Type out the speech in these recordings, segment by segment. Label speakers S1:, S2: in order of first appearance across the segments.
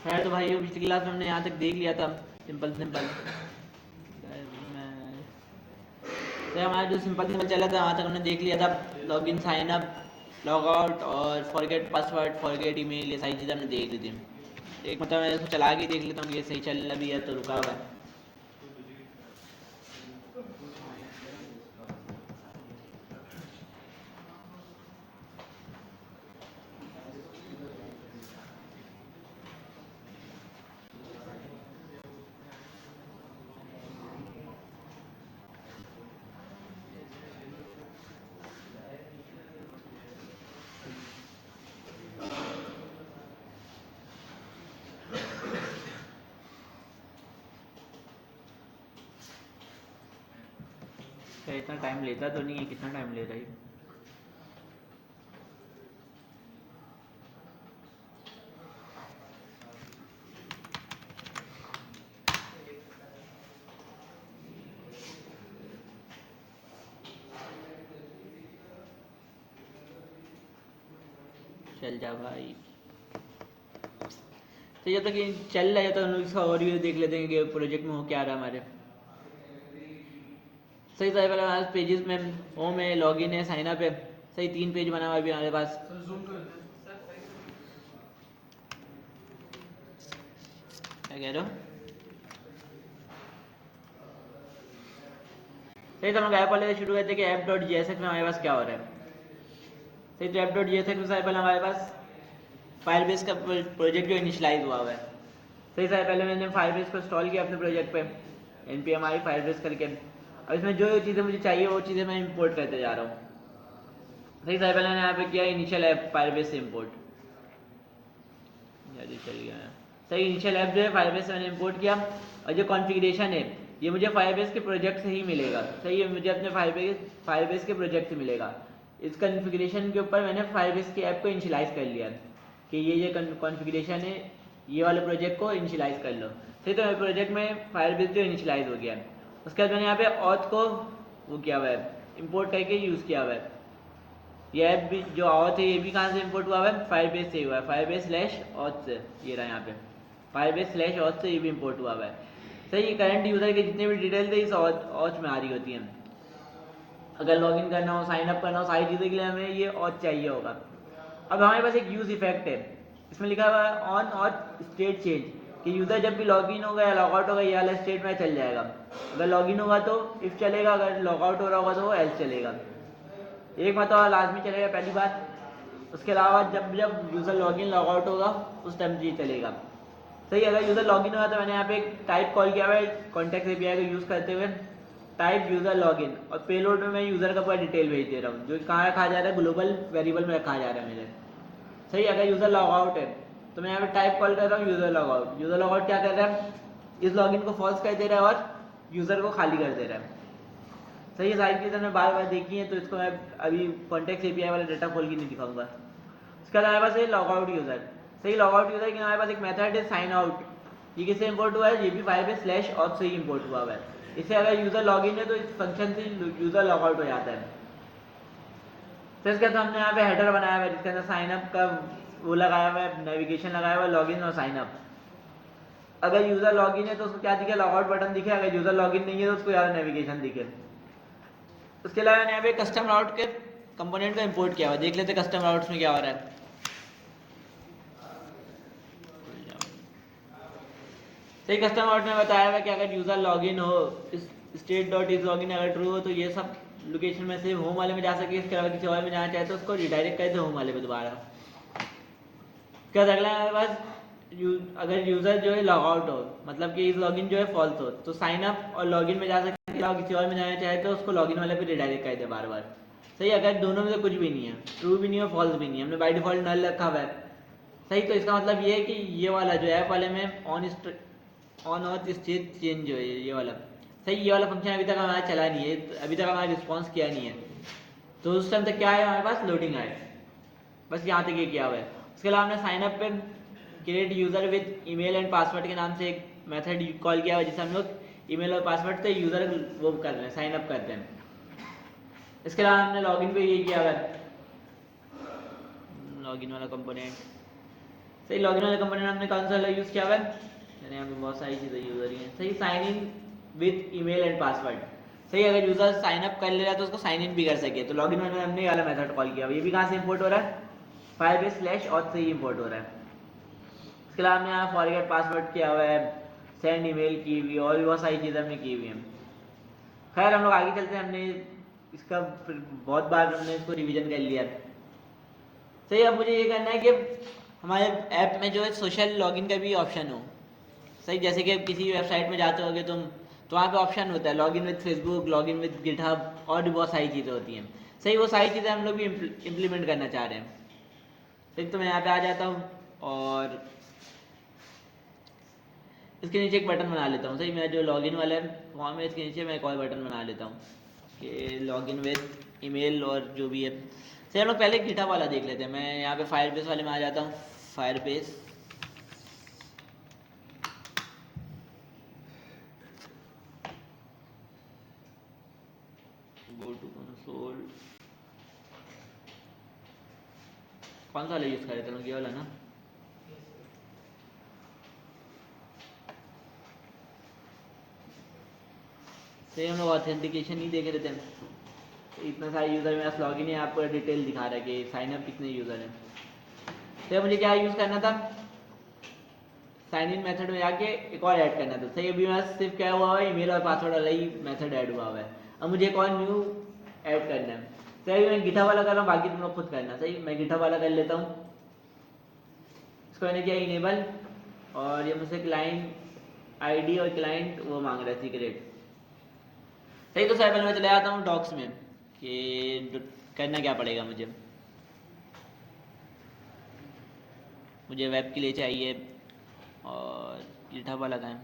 S1: है तो भाई पिछली क्लास में हमने यहाँ तक देख लिया था सिंपल सिंपल। तो हमारा जो सिंपल सिंपल चला था वहाँ तक हमने देख लिया था। Login sign up log out और फॉरगेट पासवर्ड फॉरगेट ईमेल ये सारी चीज़ें हमने देख ली थी। एक मतलब मैं इसको चला के देख लेता हूँ कि ये सही चल रहा भी है तो रुका हुआ है। तो इतना टाइम लेता तो नहीं है, कितना टाइम ले रहा है? चल जा भाई। तो जब तक ये चल रहा है तो हम लोग इसका ओवरव्यू देख लेते हैं कि प्रोजेक्ट में हो क्या रहा है हमारे। सही सही पहले हमारे पेजेस में होम है लॉगिन है साइन अप है। सही 3 पेज बना हुआ है अभी हमारे पास। क्या कह रहे हो? सही तो हम लोग ऐप वाले से शुरू करते हैं कि app dot G S x में हमारे पास क्या हो रहा है। सही तो app dot G S x में सारे पहले हमारे पास फायरबेस का प्रोजेक्ट जो इनिशलाइज हुआ है। सही सारे पहले मैंने फायरबेस को इंस्टॉल किया अपने प्रोजेक्ट पे एन पी एम आई फायरबेस करके। अब इसमें जो चीज़ें मुझे चाहिए वो चीज़ें मैं इंपोर्ट करते जा रहा हूँ। सही सारे पहले मैंने यहाँ पे किया इनिशियल ऐप फायरबेस से इम्पोर्ट। जल्दी चल गया है। सही इनिशियल ऐप जो है फायरबेस से मैंने इंपोर्ट किया और जो कॉन्फ़िगरेशन है ये मुझे फायरबेस के प्रोजेक्ट से ही मिलेगा। सही है मुझे अपने फायरबेस के प्रोजेक्ट से मिलेगा। इस कॉन्फ़िगरेशन के ऊपर मैंने फायरबेस की ऐप को इनिशियलाइज़ कर लिया कि ये कॉन्फ़िगरेशन है ये वाले प्रोजेक्ट को इनिशियलाइज़ कर लो। सही तो मेरे प्रोजेक्ट में फायरबेस जो इनिशियलाइज़ हो गया। उसके बाद मैंने यहाँ पे ऑथ को वो किया हुआ है इम्पोर्ट करके यूज़ किया हुआ है। ये ऐप भी जो ऑथ है ये भी कहाँ से इम्पोर्ट हुआ है? फायरबेस से हुआ है फायरबेस स्लैश ऑथ से। ये रहा यहाँ पे फायरबेस स्लैश ऑथ से ये भी इम्पोर्ट हुआ है। सही करंट यूज़र के जितने भी डिटेल थे इस ऑथ में आ रही होती हैं। अगर लॉगिन करना हो साइन अप करना हो सारी चीज़ों के लिए हमें ये ऑथ चाहिए होगा। अब हमारे पास एक यूज़ इफेक्ट है इसमें लिखा हुआ है ऑन ऑथ स्टेट चेंज कि यूज़र जब भी लॉगिन होगा या लॉग आउट होगा ये वाला स्टेट में चल जाएगा। अगर लॉगिन होगा तो इफ़ चलेगा अगर लॉग आउट हो रहा होगा तो वो एल्स चलेगा। एक मतलब लाजमी चलेगा पहली बात। उसके अलावा जब जब यूज़र लॉगिन लॉग आउट होगा उस टाइम ये चलेगा। सही अगर यूज़र लॉगिन होगा तो मैंने यहाँ पे एक टाइप कॉल किया हुआ है कॉन्टैक्ट एपीआई को यूज़ करते हुए टाइप यूज़र लॉगिन और पेलोड में मैं यूज़र का पूरा डिटेल भेज दे रहा हूँ जो कहाँ रखा जा रहा है ग्लोबल वेरिएबल में रखा जा रहा है मेरे। सही अगर यूज़र लॉग आउट है तो मैं यहाँ पे टाइप कॉल कर रहा हूँ user log out. User log out क्या कर रहा है इस लॉगिन को फॉल्स कर दे रहा है और यूज़र को खाली कर दे रहा है। सही है सारी चीज़ें मैं बार बार देखी है तो इसको मैं अभी कॉन्टेक्ट एपीआई वाला डाटा खोल के नहीं दिखाऊंगा। उसके बाद हमारे पास है लॉग आउट यूज़र। सही लॉग आउट यूज़र के हमारे पास एक मेथड है साइन आउट। ये किससे इंपोर्ट हुआ है ये भी फायरबेस स्लैश ऑथ से ही इंपोर्ट हुआ है। इससे अगर यूज़र लॉगिन है तो इस फंक्शन से यूज़र लॉग आउट हो जाता है। तो इसके बाद हमने यहाँ पे हेडर बनाया हुआ है जिसके अंदर साइन अप का वो लगाया हुआ है नेविगेशन लगाया हुआ है लॉगिन और साइन अप। अगर यूज़र लॉगिन है तो उसको क्या दिखे लॉग आउट बटन दिखे अगर यूज़र लॉगिन नहीं है तो उसको यार नेविगेशन दिखे। उसके अलावा मैंने यहाँ पे कस्टम राउट के कंपोनेंट का इंपोर्ट किया हुआ देख लेते कस्टम राउट्स में क्या हो रहा है। सही कस्टम राउट में बताया हुआ कि अगर यूज़र लॉगिन हो स्टेट डॉट इज लॉगिन अगर ट्रू हो तो ये सब लोकेशन में से होम वाले में जा सके इसके अलावा किसी और में जाना चाहे तो उसको रिडायरेक्ट कर दे होम वाले में दोबारा। क्या अगला हमारे पास अगर यूज़र जो है लॉग आउट हो मतलब कि इस लॉगिन जो है फॉल्स हो तो साइन अप और लॉगिन में जा सकते हैं किसी और में जाना चाहे तो उसको लॉगिन वाले पे रिडायरेक्ट कर दे बार बार। सही अगर दोनों में से कुछ भी नहीं है ट्रू भी नहीं है फॉल्स भी नहीं है हमने बाय डिफॉल्ट नल रखा हुआ है। सही तो इसका मतलब ये है कि ये वाला जो ऐप वाले में ऑन ऑथ स्टेट चेंज जो है ये वाला सही ये वाला फंक्शन अभी तक हमारा चला नहीं है अभी तक हमारा रिस्पॉन्स किया नहीं है। तो उस टाइम तक क्या है हमारे पास लोडिंग आए बस यहाँ तक ये किया हुआ है। उसके अलावा हमने साइन अप पे create user with email and password के नाम से एक मेथड कॉल किया हुआ जिससे हम लोग ईमेल और पासवर्ड से यूज़र वो कर रहे हैं साइन अप करते हैं। इसके अलावा हमने लॉगिन पे ये किया हुआ है लॉगिन वाला कंपोनेंट सही लॉगिन वाले कंपोनेंट हमने कौन सा यूज़ किया हुआ है, यानी यहाँ पे बहुत सारी चीज़ें यूज़ हो रही हैं। सही sign in with email and password. सही अगर यूज़र साइन अप कर ले रहा है तो उसको साइन इन भी कर सके, तो लॉगिन में हमने ये वाला मेथड कॉल किया हुआ है। ये भी कहाँ से इंपोर्ट हो रहा है, Firebase/auth से ही इंपोर्ट हो रहा है। इसके अलावा हमने यहाँ फॉरगेट पासवर्ड किया हुआ है, सेंड ईमेल की हुई, और भी बहुत सारी चीज़ें हमने की हुई हैं। खैर हम लोग आगे चलते हैं, हमने इसका फिर बहुत बार हमने इसको रिवीजन कर लिया। सही, अब मुझे ये करना है कि हमारे ऐप में जो है सोशल लॉगिन का भी ऑप्शन हो। सही, जैसे कि किसी वेबसाइट में जाते होगे तुम, तो वहाँ पे ऑप्शन होता है login with Facebook, login with GitHub, और भी बहुत सारी चीज़ें होती हैं। सही, वो सारी चीज़ें हम लोग भी इम्प्लीमेंट करना चाह रहे हैं। सही, तो मैं यहाँ पे आ जाता हूँ और इसके नीचे एक बटन बना लेता हूँ। सही, मेरा जो लॉगिन वाला है फॉर्म है, इसके नीचे मैं एक और बटन बना लेता हूँ कि लॉगिन विद ईमेल और जो भी है। सही, हम लोग पहले गिटहब वाला देख लेते हैं। मैं यहाँ पे फायरबेस वाले में आ जाता हूँ। फायरबेस, गो टू कंसोल, कौन सा वाला यूज़ कर रहे थे लोग, ये वाला ना। सही, हम लोग ऑथेंटिकेशन ही देख रहे थे। इतना सारे यूज़र मेरा लॉगिन है, आपको डिटेल दिखा रहा है कि साइन अप कितने यूज़र हैं। तो मुझे क्या यूज़ करना था, साइन इन मेथड में जाके एक और ऐड करना था। सही, अभी मेरा सिर्फ क्या हुआ है, ईमेल और पासवर्ड वाला ही मेथड ऐड हुआ है। अब मुझे एक और न्यू ऐड करना है। सही, मैं गिटहब वाला कर रहा हूँ, बाकी तुम लोग खुद करना। सही, मैं गिटहब वाला कर लेता हूँ। इसको मैंने किया इनेबल, और ये मुझसे क्लाइंट आईडी और क्लाइंट वो मांग रहा है सीक्रेट। सही, तो सर पहले मैं चले जाता हूँ डॉक्स में कि करना क्या पड़ेगा मुझे। मुझे वेब के लिए चाहिए, और गिटहब वाला का है।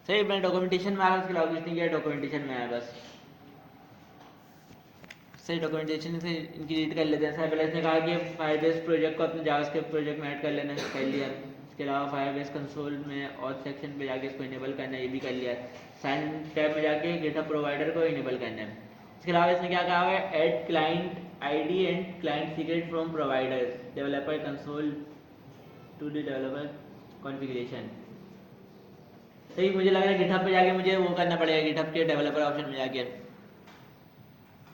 S1: सही, मैं डॉक्यूमेंटेशन में आ रहा हूँ, उसके लॉगिन नहीं किया, डॉक्यूमेंटेशन में आया बस। सही, डॉक्यूमेंटेशन से इनकी रीड कर लेते हैं। सर पहले इसने कहा कि फायरबेस प्रोजेक्ट को अपने जावास्क्रिप्ट प्रोजेक्ट में ऐड कर लेना, कर लिया। इसके अलावा फायरबेस कंसोल में और सेक्शन पे जाके इसको इनेबल करना है, ये भी कर लिया। साइन टैब में जाके गिटहब प्रोवाइडर को इनेबल करना है। इसके अलावा इसने क्या कहा है, add client ID and client secret from providers developer console to the developer configuration. सही, मुझे लग रहा है गिटहब पे जाके मुझे वो करना पड़ेगा, गिटहब के डेवलपर ऑप्शन में जाके।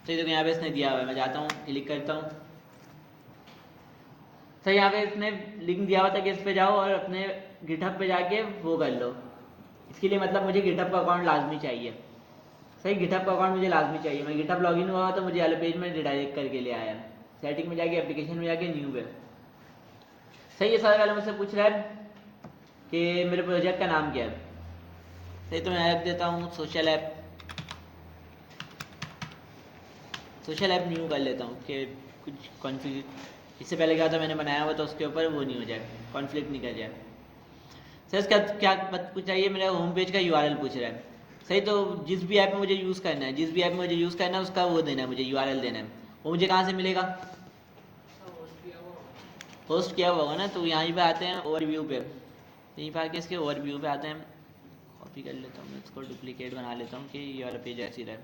S1: सही, तो यहाँ पे इसने दिया हुआ है, मैं जाता हूँ, क्लिक करता हूँ। सही, यहाँ पे इसने लिंक दिया हुआ था कि इस पे जाओ और अपने गिटहब पे जाके वो कर लो। इसके लिए मतलब मुझे गिटहब का अकाउंट लाजमी चाहिए। सही, गिटहब का अकाउंट मुझे लाजमी चाहिए। मैं गिटहब लॉगिन हुआ तो मुझे वाले पेज में रिडायरेक्ट करके ले आया। सेटिंग में जाके, एप्लीकेशन में जाके, न्यू पे। सही, ये सारे वाले मुझसे पूछ रहा है कि मेरे प्रोजेक्ट का नाम क्या है। सही, तो मैं ऐप देता हूँ social app. Social app new कर लेता हूँ कि कुछ कॉन्फ्लिक्ट, इससे पहले क्या था मैंने बनाया हुआ तो उसके ऊपर वो नहीं हो जाए, कॉन्फ्लिक्ट नहीं कर जाए। सर इसका क्या कुछ चाहिए, मेरा होम पेज का यूआरएल पूछ रहा है। सही, तो जिस भी ऐप में मुझे यूज़ करना है, जिस भी ऐप में मुझे यूज़ करना है उसका वो देना है, मुझे यूआरएल देना है। वो मुझे कहाँ से मिलेगा, होस्ट किया हुआ होगा ना। तो यहाँ पे आते हैं ओवरव्यू पे, यहीं पर आके इसके ओवरव्यू पे आते हैं। कॉपी कर लेता हूँ मैं इसको, डुप्लीकेट बना लेता हूँ कि ये वाला पेज ऐसे ही रहे।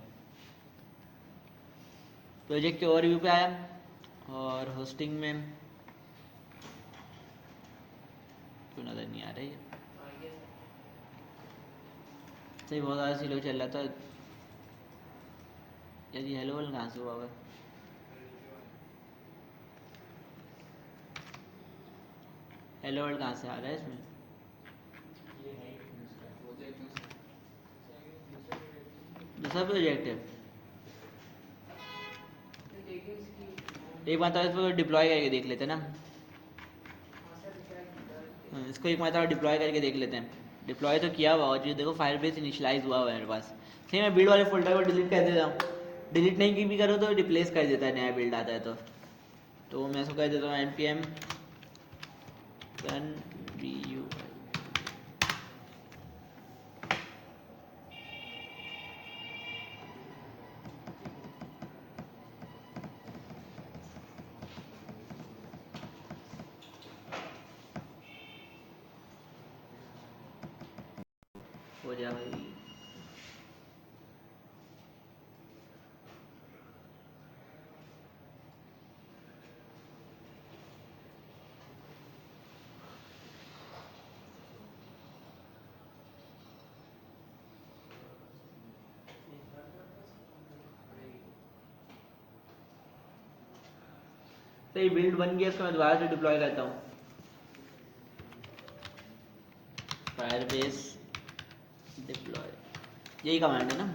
S1: प्रोजेक्ट के ओवरव्यू पे आया, और होस्टिंग में क्यों नज़र नहीं आ रही है। सही, बहुत ज़्यादा स्लो चल रहा था यार। ये हेलो वर्ल्ड कहाँ से हुआ हुआ है, हेलो वर्ल्ड कहाँ से आ रहा है इसमें। दूसरा प्रोजेक्ट है, एक बार तो इसको डिप्लॉय करके देख लेते हैं ना। इसको एक मतलब डिप्लॉय करके देख लेते हैं। डिप्लॉय तो किया हुआ, और जो देखो फायरबेस इनिशियलाइज हुआ हुआ है मेरे पास। ठीक है, मैं बिल्ड वाले फोल्डर को डिलीट कर देता हूँ। डिलीट नहीं की भी करो तो रिप्लेस कर देता है, नया बिल्ड आता है तो मैं इसको कर देता हूँ npm run bu। हो जा भाई। तो ये बिल्ड बन गया, इसको मैं दोबारा से डिप्लॉय करता हूँ। फायरबेस डिप्लॉय, यही कमांड है ना।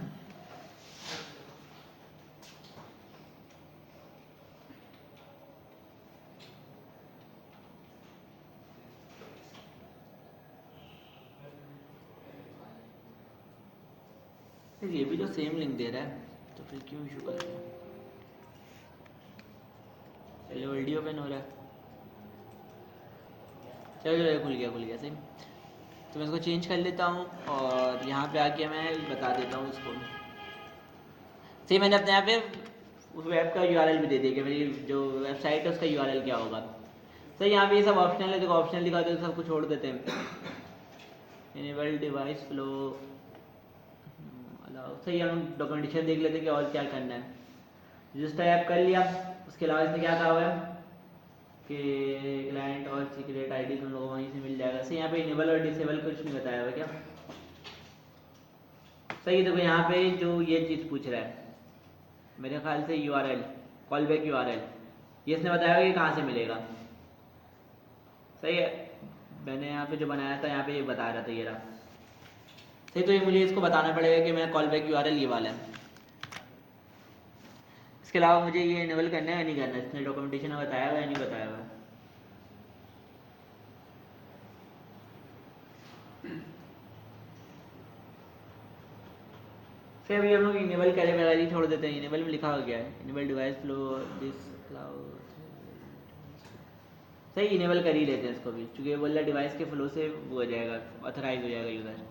S1: ये भी तो सेम लिंक दे रहा है, तो फिर क्यों इशू कर रहा है? चलो वीडियो ओपन हो रहा है, चलो खुल गया सही। तो मैं इसको चेंज कर लेता हूँ और यहाँ पे आके मैं बता देता हूँ इसको। सही, मैंने अपने यहाँ पे उस वेब का यूआरएल भी दे दिया कि मेरी जो वेबसाइट है उसका यूआरएल क्या होगा। सही, यहाँ पे ये सब ऑप्शनल है, देखो ऑप्शनल दिखाते हैं तो सबको छोड़ देते हैं। Enable device flow allow. सही, हम डॉक्यूमेंटेशन देख लेते हैं कि और क्या करना है। रजिस्टर ऐप कर लिया, उसके अलावा इसने क्या कहा हुआ है कि क्लाइंट और सीक्रेट आईडी तुम लोगों को वहीं से मिल जाएगा। सही, यहाँ पे इनेबल और डिसेबल कुछ नहीं बताया हुआ क्या? सही, देखो यहाँ पे जो ये चीज़ पूछ रहा है मेरे ख्याल से यूआरएल, कॉल बैक यूआरएल, ये इसने बताया कि कहाँ से मिलेगा। सही है, मैंने यहाँ पे जो बनाया था यहाँ पे ये बता रहा था, ये रहा। सही, तो ये मुझे इसको बताना पड़ेगा कि मेरा कॉल बैक यूआरएल ये वाला है। इसके अलावा मुझे ये इनेबल करना है या नहीं करना, इसने डॉक्यूमेंटेशन में बताया हुआ या नहीं बताया हुआ। फिर अभी हम लोग इनेबल करे बगैर ही छोड़ देते हैं। इनेबल में लिखा हो गया है enable device flow this cloud. सही, इनेबल कर ही लेते हैं इसको भी, क्योंकि ये बोल रहा है डिवाइस के फ्लो से वो हो जाएगा, ऑथराइज हो जाएगा यूज़र।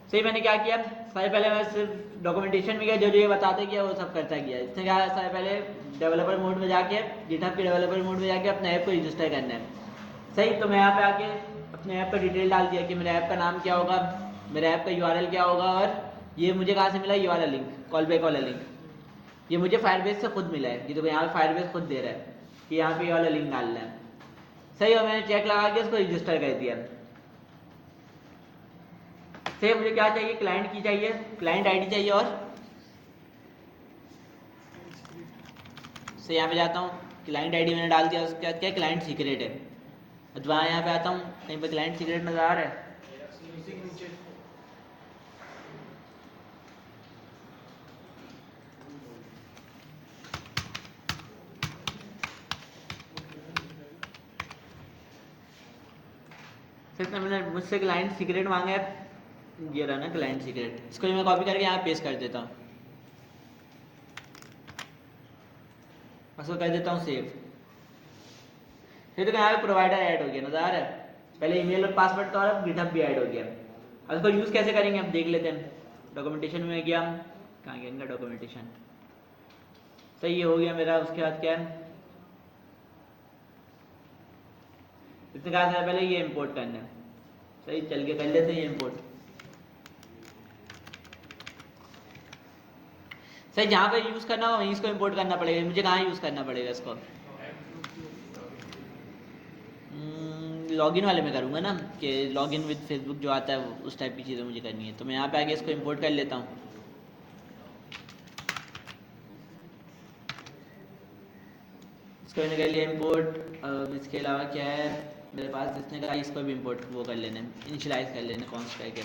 S1: सही, मैंने क्या किया, सबसे पहले मैं सिर्फ डॉक्यूमेंटेशन में गया, जो जो ये बताते किया वो सब करता गया। इसने क्या, सबसे पहले डेवलपर मोड में जाके, गिटहब के डेवलपर मोड में जाके अपने ऐप को रजिस्टर करना है। सही, तो मैं यहाँ पे आके अपने ऐप का डिटेल डाल दिया कि मेरे ऐप का नाम क्या होगा, मेरे ऐप का यूआरएल क्या होगा, और ये मुझे कहाँ से मिला, ये वाला लिंक, कॉल बैक वाला लिंक, ये मुझे फायरबेस से खुद मिला है। ये तो यहाँ पे फायरबेस खुद दे रहा है कि यहाँ पे ये वाला लिंक डालना है। सही, और मैंने चेक लगा के इसको रजिस्टर कर दिया। सही, मुझे क्या चाहिए, क्लाइंट की चाहिए, क्लाइंट आईडी चाहिए, और सही यहाँ पे जाता हूँ, क्लाइंट आईडी मैंने डाल दिया, उसके बाद क्या, क्लाइंट सीक्रेट है। अथवा यहाँ पे आता हूँ, कहीं पे क्लाइंट सीक्रेट नजर आ रहा है? इसने मैंने मुझसे क्लाइंट सीक्रेट मांगा है, ये रहा ना क्लाइंट सीक्रेट। इसको मैं कॉपी करके यहाँ पेस्ट कर देता हूँ, उसको कर देता हूँ सेव। फिर तो यहाँ पे प्रोवाइडर ऐड हो गया, नजर आ रहा है? पहले ईमेल और पासवर्ड था और अब गिटहब भी ऐड हो गया। अब इसको यूज़ कैसे करेंगे अब देख लेते हैं। डॉक्यूमेंटेशन में गया, कहाँ गया इनका डॉक्यूमेंटेशन। सही, ये हो गया मेरा। उसके बाद क्या है, इसने कहा था पहले ये इंपोर्ट करना है। सही, चल के कर लेते हैं ये इंपोर्ट। सही, जहाँ पे यूज़ करना हो वहीं इसको इंपोर्ट करना पड़ेगा। मुझे कहाँ यूज़ करना पड़ेगा इसको? लॉगिन वाले में करूँगा ना, कि लॉगिन विद फेसबुक जो आता है उस टाइप की चीज़ें मुझे करनी है। तो मैं यहाँ पे आगे इसको इंपोर्ट कर लेता हूँ। इसको मैंने कर लिया इंपोर्ट। इसके अलावा क्या है मेरे पास, इसने कहा इसको भी इंपोर्ट वो कर लेना, इनिशियलाइज कर लेना कॉन्स्ट करके।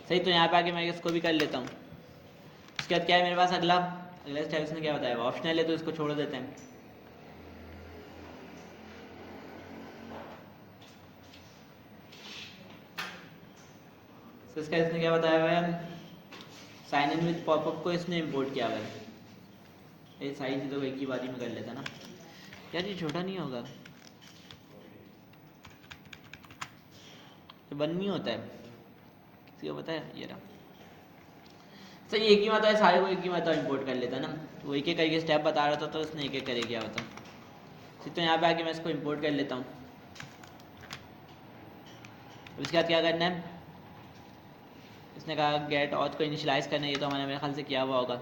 S1: सही, तो यहाँ पे आके मैं इसको भी कर लेता हूँ। उसके बाद क्या है मेरे पास, अगला स्टेप इसने क्या बताया, ऑप्शनल है तो इसको छोड़ देते हैं। तो इसका इसने क्या बताया हुआ है, साइन इन विद पॉपअप को इसने इंपोर्ट किया हुआ है। ये सारी चीज़ों को एक ही बारी में कर लेता ना यार, ये छोटा नहीं होगा, तो बन नहीं होता है, किसी को पता है? ये रहा। सही, एक ही माता है, सारे को एक ही माता इंपोर्ट कर लेता ना। वो एक एक करके स्टेप बता रहा था तो उसने एक एक करे क्या होता। तो यहाँ पे आके मैं इसको इंपोर्ट कर लेता हूँ। उसके बाद क्या करना है, इसने कहा गेट ऑथ को इनिशियलाइज करना है, ये तो हमारे मेरे ख्याल से किया हुआ होगा।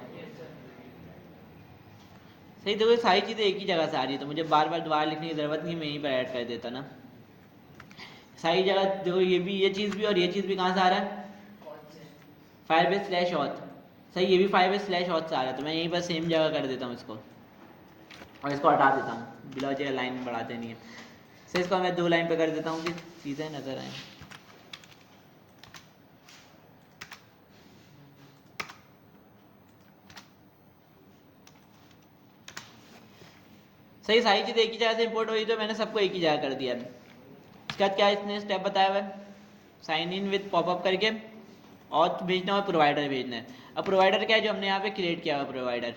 S1: सही, देखो सारी चीज़ें एक ही जगह से आ रही है तो मुझे बार बार दोबारा लिखने की ज़रूरत नहीं, मैं यहीं पर ऐड कर देता ना सारी जगह। देखो ये भी, ये चीज़ भी और ये चीज़ भी कहाँ से आ रहा है, फायरबेस स्लैश ऑथ। सही, ये भी फायरबेस स्लैश ऑथ से आ रहा है, तो मैं यहीं पर सेम जगह कर देता हूँ इसको। और इसको हटा देता हूँ, बिला वजह लाइन बढ़ाते नहीं है। सो इसको मैं 2 लाइन पे कर देता हूँ कि चीज़ें नज़र आएँ। सही सारी चीज़ एक ही जगह से इंपोर्ट हुई तो मैंने सबको एक ही जगह कर दिया। इसके बाद क्या इसने स्टेप बताया हुआ है, साइन इन विद पॉपअप करके ऑथ भेजना और प्रोवाइडर भेजना है। अब प्रोवाइडर क्या है, जो हमने यहाँ पे क्रिएट किया हुआ प्रोवाइडर,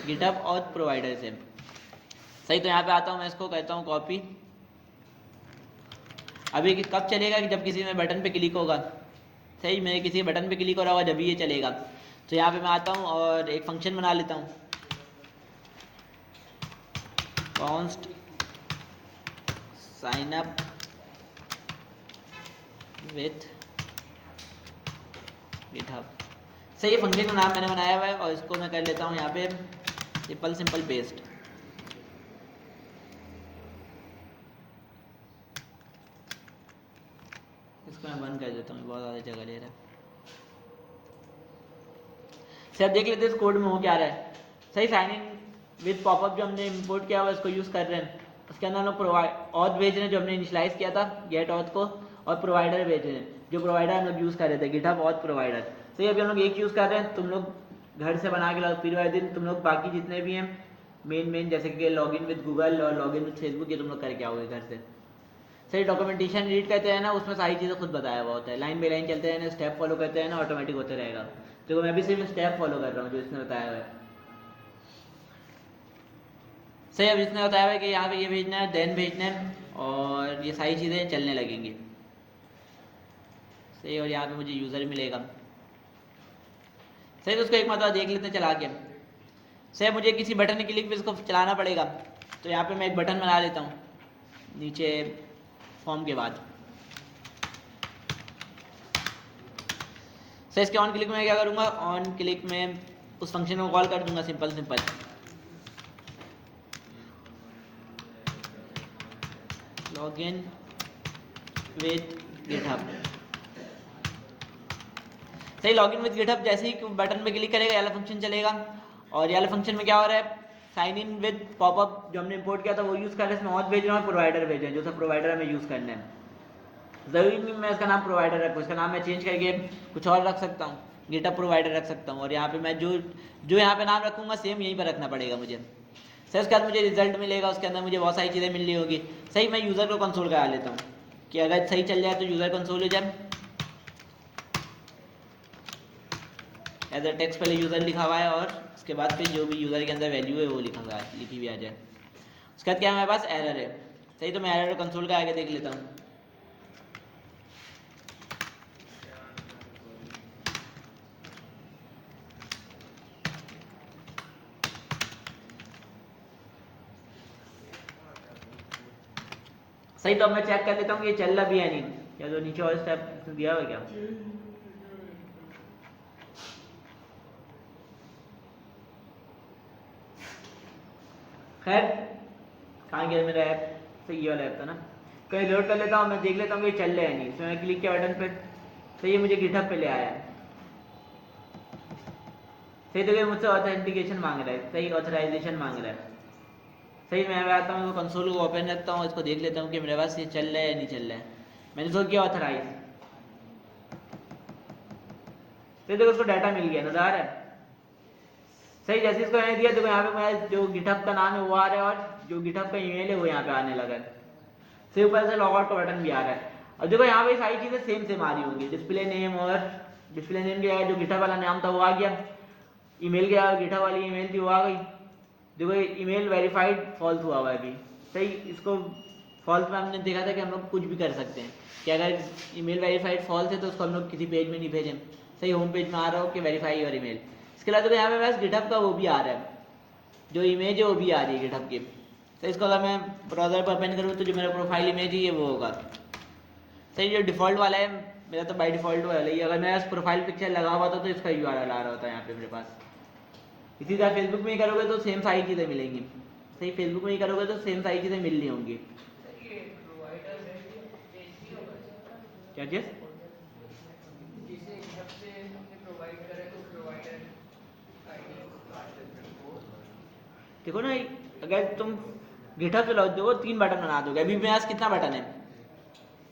S1: गिटहब ऑथ प्रोवाइडर से। सही, तो यहाँ पे आता हूँ, मैं इसको कहता हूँ कॉपी। अभी कब चलेगा कि जब किसी में बटन पे क्लिक होगा। सही, मेरे किसी बटन पे क्लिक हो रहा होगा जब ये चलेगा। तो यहाँ पे मैं आता हूँ और एक फंक्शन बना लेता हूँ, const sign up with GitHub. सही, ये फंक्शन का नाम मैंने बनाया हुआ है और इसको मैं कर लेता हूँ यहाँ पे सिंपल पेस्ट। इसको मैं बंद कर देता हूँ, बहुत ज़्यादा जगह ले रहा है। सर देख लेते इस कोड में हो क्या रहा है। सही, साइन इन विद पॉपअप जो हमने इंपोर्ट किया हुआ इसको यूज़ कर रहे हैं। उसके अंदर हम लोग ऑथ भेज रहे हैं जो हमने इनिशलाइज किया था गेट ऑथ को, और प्रोवाइडर भेज रहे हैं जो प्रोवाइडर हम लोग यूज़ कर रहे थे गिटहब ऑथ प्रोवाइडर। सही, अभी हम लोग एक यूज़ कर रहे हैं, तुम लोग घर से बना के लाओ, फिर वाले दिन तुम लोग बाकी जितने भी हैं मेन जैसे कि लॉगिन विद गूगल और लॉगिन विद फेसबुक, ये तुम लोग करके आओगे घर से। सही, डॉक्यूमेंटेशन रीड करते हैं ना, उसमें सारी चीज़ें खुद बताया हुआ होता है, लाइन बाई लाइन चलते हैं ना, स्टेप फॉलो करते हैं ना, ऑटोमेटिक होते रहेगा। तो मैं भी सिर्फ स्टेप फॉलो कर रहा हूँ जो इसने बताया हुआ है। सही, अब इसने बताया हुआ है कि यहाँ पे ये भेजना है, देन भेजना है, और ये सारी चीज़ें चलने लगेंगी। सही, और यहाँ पे मुझे यूज़र मिलेगा। सही, तो उसको एक मतलब देख लेते हैं चला के। सही, मुझे किसी बटन के क्लिक पे इसको चलाना पड़ेगा, तो यहाँ पे मैं एक बटन बना लेता हूँ नीचे फॉर्म के बाद। सही, इसके ऑन क्लिक में क्या करूँगा, ऑन क्लिक में उस फंक्शन को कॉल कर दूंगा, सिंपल लॉगिन विद गिटहब। सही, लॉगिन विद गिटहब जैसे ही बटन पे क्लिक करेगा ये वाला फंक्शन चलेगा, और ये वाला फंक्शन में क्या हो रहा है, साइन इन विद पॉपअप जो हमने इंपोर्ट किया था वो यूज़ कर रहे हैं, इसमें ऑथ भेज रहा हूँ, प्रोवाइडर भेज रहे हैं, जो सा प्रोवाइडर हमें यूज़ करना है। ज़रूरी नहीं मैं इसका नाम प्रोवाइडर रखूँ, इसका नाम मैं चेंज करके कुछ और रख सकता हूँ, गिटहब प्रोवाइडर रख सकता हूँ, और यहाँ पे मैं जो यहाँ पे नाम रखूँगा सेम यहीं पर रखना पड़ेगा मुझे। सर, उसके बाद मुझे रिजल्ट मिलेगा, उसके अंदर मुझे बहुत सारी चीज़ें मिल रही होगी। सही, मैं यूज़र को कंसोल करा लेता हूँ कि अगर सही चल जाए तो यूज़र कंसोल हो जाए। एज अ टेक्स्ट पहले यूज़र लिखा हुआ है, और उसके बाद फिर जो भी यूज़र के अंदर वैल्यू है वो लिखी हुई आ जाए। उसके बाद क्या है, मेरे पास एरर है। सही, तो मैं एरर कंसोल का आगे देख लेता हूँ। सही, तो अब मैं चेक कर लेता हूँ कि ये चल रहा भी है नहीं, या जो नीचे और स्टेप दिया हुआ क्या। खैर, कहाँ गया मेरा ऐप, सही ये वाला ऐप था ना, कहीं लोड कर लेता हूँ, मैं देख लेता हूँ कि ये चल रहा है नहीं। इसमें मैं क्लिक किया बटन पे, तो ये मुझे गिटहब पे ले आया है। सही, तो ये मुझसे ऑथेंटिकेशन मांग रहा है, सही ऑथराइजेशन मांग रहा है। सही, मैं आता हूँ कंसोल को ओपन रखता हूँ, इसको देख लेता हूँ कि मेरे पास ये चल रहा है या नहीं चल रहा है। मैंने इसको किया ऑथराइज, तो देखो उसको डाटा मिल गया, नजर आ रहा है। सही, जैसे इसको मैंने दिया देखो यहाँ पे मेरा जो गिटहब का नाम है वो आ रहा है, और जो गिटहब का ईमेल है वो यहाँ पे आने लगा है। सही, ऊपर से लॉग आउट का बटन भी आ रहा है। अब देखो यहाँ पे सारी चीज़ें सेम आ रही होंगी, डिस्प्ले नेम, और डिस्प्ले नेम के जो गिटहब वाला नाम था वो आ गया, ईमेल के गिटहब वाली ईमेल थी वो आ गई। देखो ईमेल वेरीफाइड फॉल्स हुआ हुआ है अभी। सही, इसको फॉल्स में हमने देखा था कि हम लोग कुछ भी कर सकते हैं, कि अगर ईमेल वेरीफाइड फॉल्स है तो उसको हम लोग किसी पेज में नहीं भेजें। सही, होम पेज में आ रहा हो कि वेरीफाई योर ईमेल। इसके अलावा देखो यहाँ पे बस गिटहब का वो भी आ रहा है, जो इमेज है वो भी आ रही है गिटहब की। तो इसको अगर मैं ब्राउज़र पर ओपन करूँ तो जो मेरा प्रोफाइल इमेज है ये वो होगा। सही, जो डिफ़ॉल्ट वाला है मेरा तो बाई डिफ़ॉल्ट वाला ही, अगर मेरा प्रोफाइल पिक्चर लगा हुआ था तो इसका यूआरएल आ रहा होता है यहाँ पे मेरे पास। इसी तरह फेसबुक में ही करोगे तो सेम सारी चीज़ें मिलेंगी। सही, फेसबुक में ही करोगे तो सेम सारी चीज़ें मिल रही होंगी। क्या चीज़? देखो ना, अगर तुम गिटहब चलाओ तो 3 बटन बना दोगे। अभी मेरे पास कितना बटन है,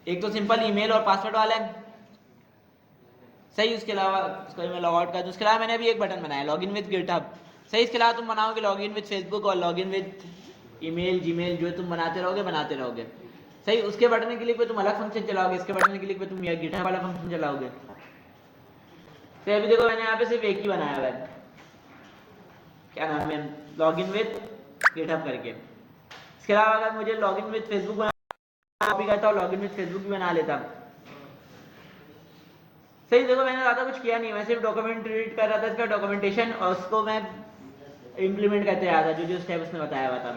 S1: एक तो सिंपल ईमेल और पासवर्ड वाला है, सही। उसके अलावा उसको मैं लॉग आउट कर दूँ। उसके अलावा मैंने अभी एक बटन बनाया लॉगिन विद गिटहब, सही। इसके अलावा तुम बनाओगे लॉगिन विद फेसबुक और लॉगिन विद ईमेल, जीमेल, जो तुम बनाते रहोगे, सही। उसके बटन क्लिक पे तुम अलग फंक्शन चलाओगे, इसके बटन क्लिक पे तुम गिटहब वाला फंक्शन चलाओगे। तो अभी देखो मैंने यहाँ पे सिर्फ एक ही बनाया हुआ है, क्या नाम है, लॉगिन विद गिटहब करके। इसके अलावा अगर मुझे लॉगिन विद फेसबुक कॉपी करता हूँ, लॉगिन विद फेसबुक भी बना लेता, सही। देखो मैंने ज़्यादा कुछ किया नहीं, मैं सिर्फ डॉक्यूमेंट रीड कर रहा था, इसका डॉक्यूमेंटेशन, और उसको मैं इम्प्लीमेंट करते आ रहा था, जो जो स्टेप उसने बताया हुआ था।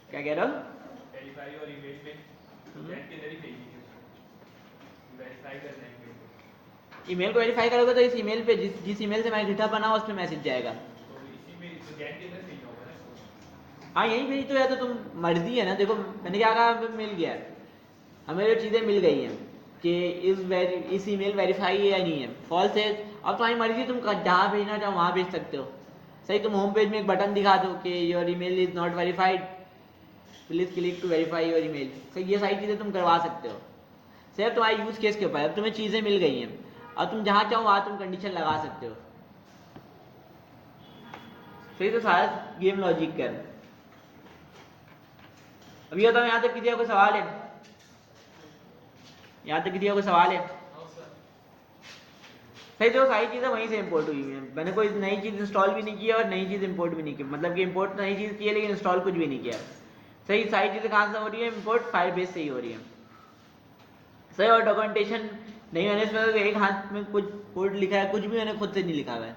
S1: क्या कह रहा हूँ? ईमेल को वेरीफाई करोगे तो इस ईमेल पे जिस ईमेल से मैं गिटहब बना उस पर मैसेज जाएगा। हाँ यही मेरी तो है, तो तुम मर्जी है ना। देखो मैंने क्या कहा, मिल गया, हमें जो चीज़ें मिल गई हैं कि इस ईमेल वेरीफाई है या नहीं है, फॉल्स है। अब तुम्हारी मर्जी, तुम जहाँ भेजना चाहो वहाँ भेज सकते हो, सही। तुम होम पेज में एक बटन दिखा दो कि your email is not verified, please click to verify your email, सही। ये सारी चीज़ें तुम करवा सकते हो, सिर्फ तुम्हारे यूज़ केस के ऊपर। अब तुम्हें चीज़ें मिल गई हैं, अब तुम जहाँ चाहो वहाँ तुम कंडीशन लगा सकते हो, सही। तो सारा गेम लॉजिक का है। अभी बताओ, यहाँ तक किसी का कोई सवाल है? यहाँ तक किसी का कोई सवाल है? सही। तो सारी चीज़ें वहीं से इंपोर्ट हुई हैं, मैंने कोई नई चीज़ इंस्टॉल भी नहीं की और नई चीज़ इंपोर्ट भी नहीं की, मतलब कि इंपोर्ट नई चीज़ की है लेकिन इंस्टॉल कुछ भी नहीं किया, सही। सारी चीज़ें कहाँ से हो रही है, इंपोर्ट फायरबेस से ही हो रही है, सही। और डॉक्यूमेंटेशन नहीं होने से मतलब एक हाथ में कुछ कोड लिखा है, कुछ भी मैंने खुद से नहीं लिखा हुआ है,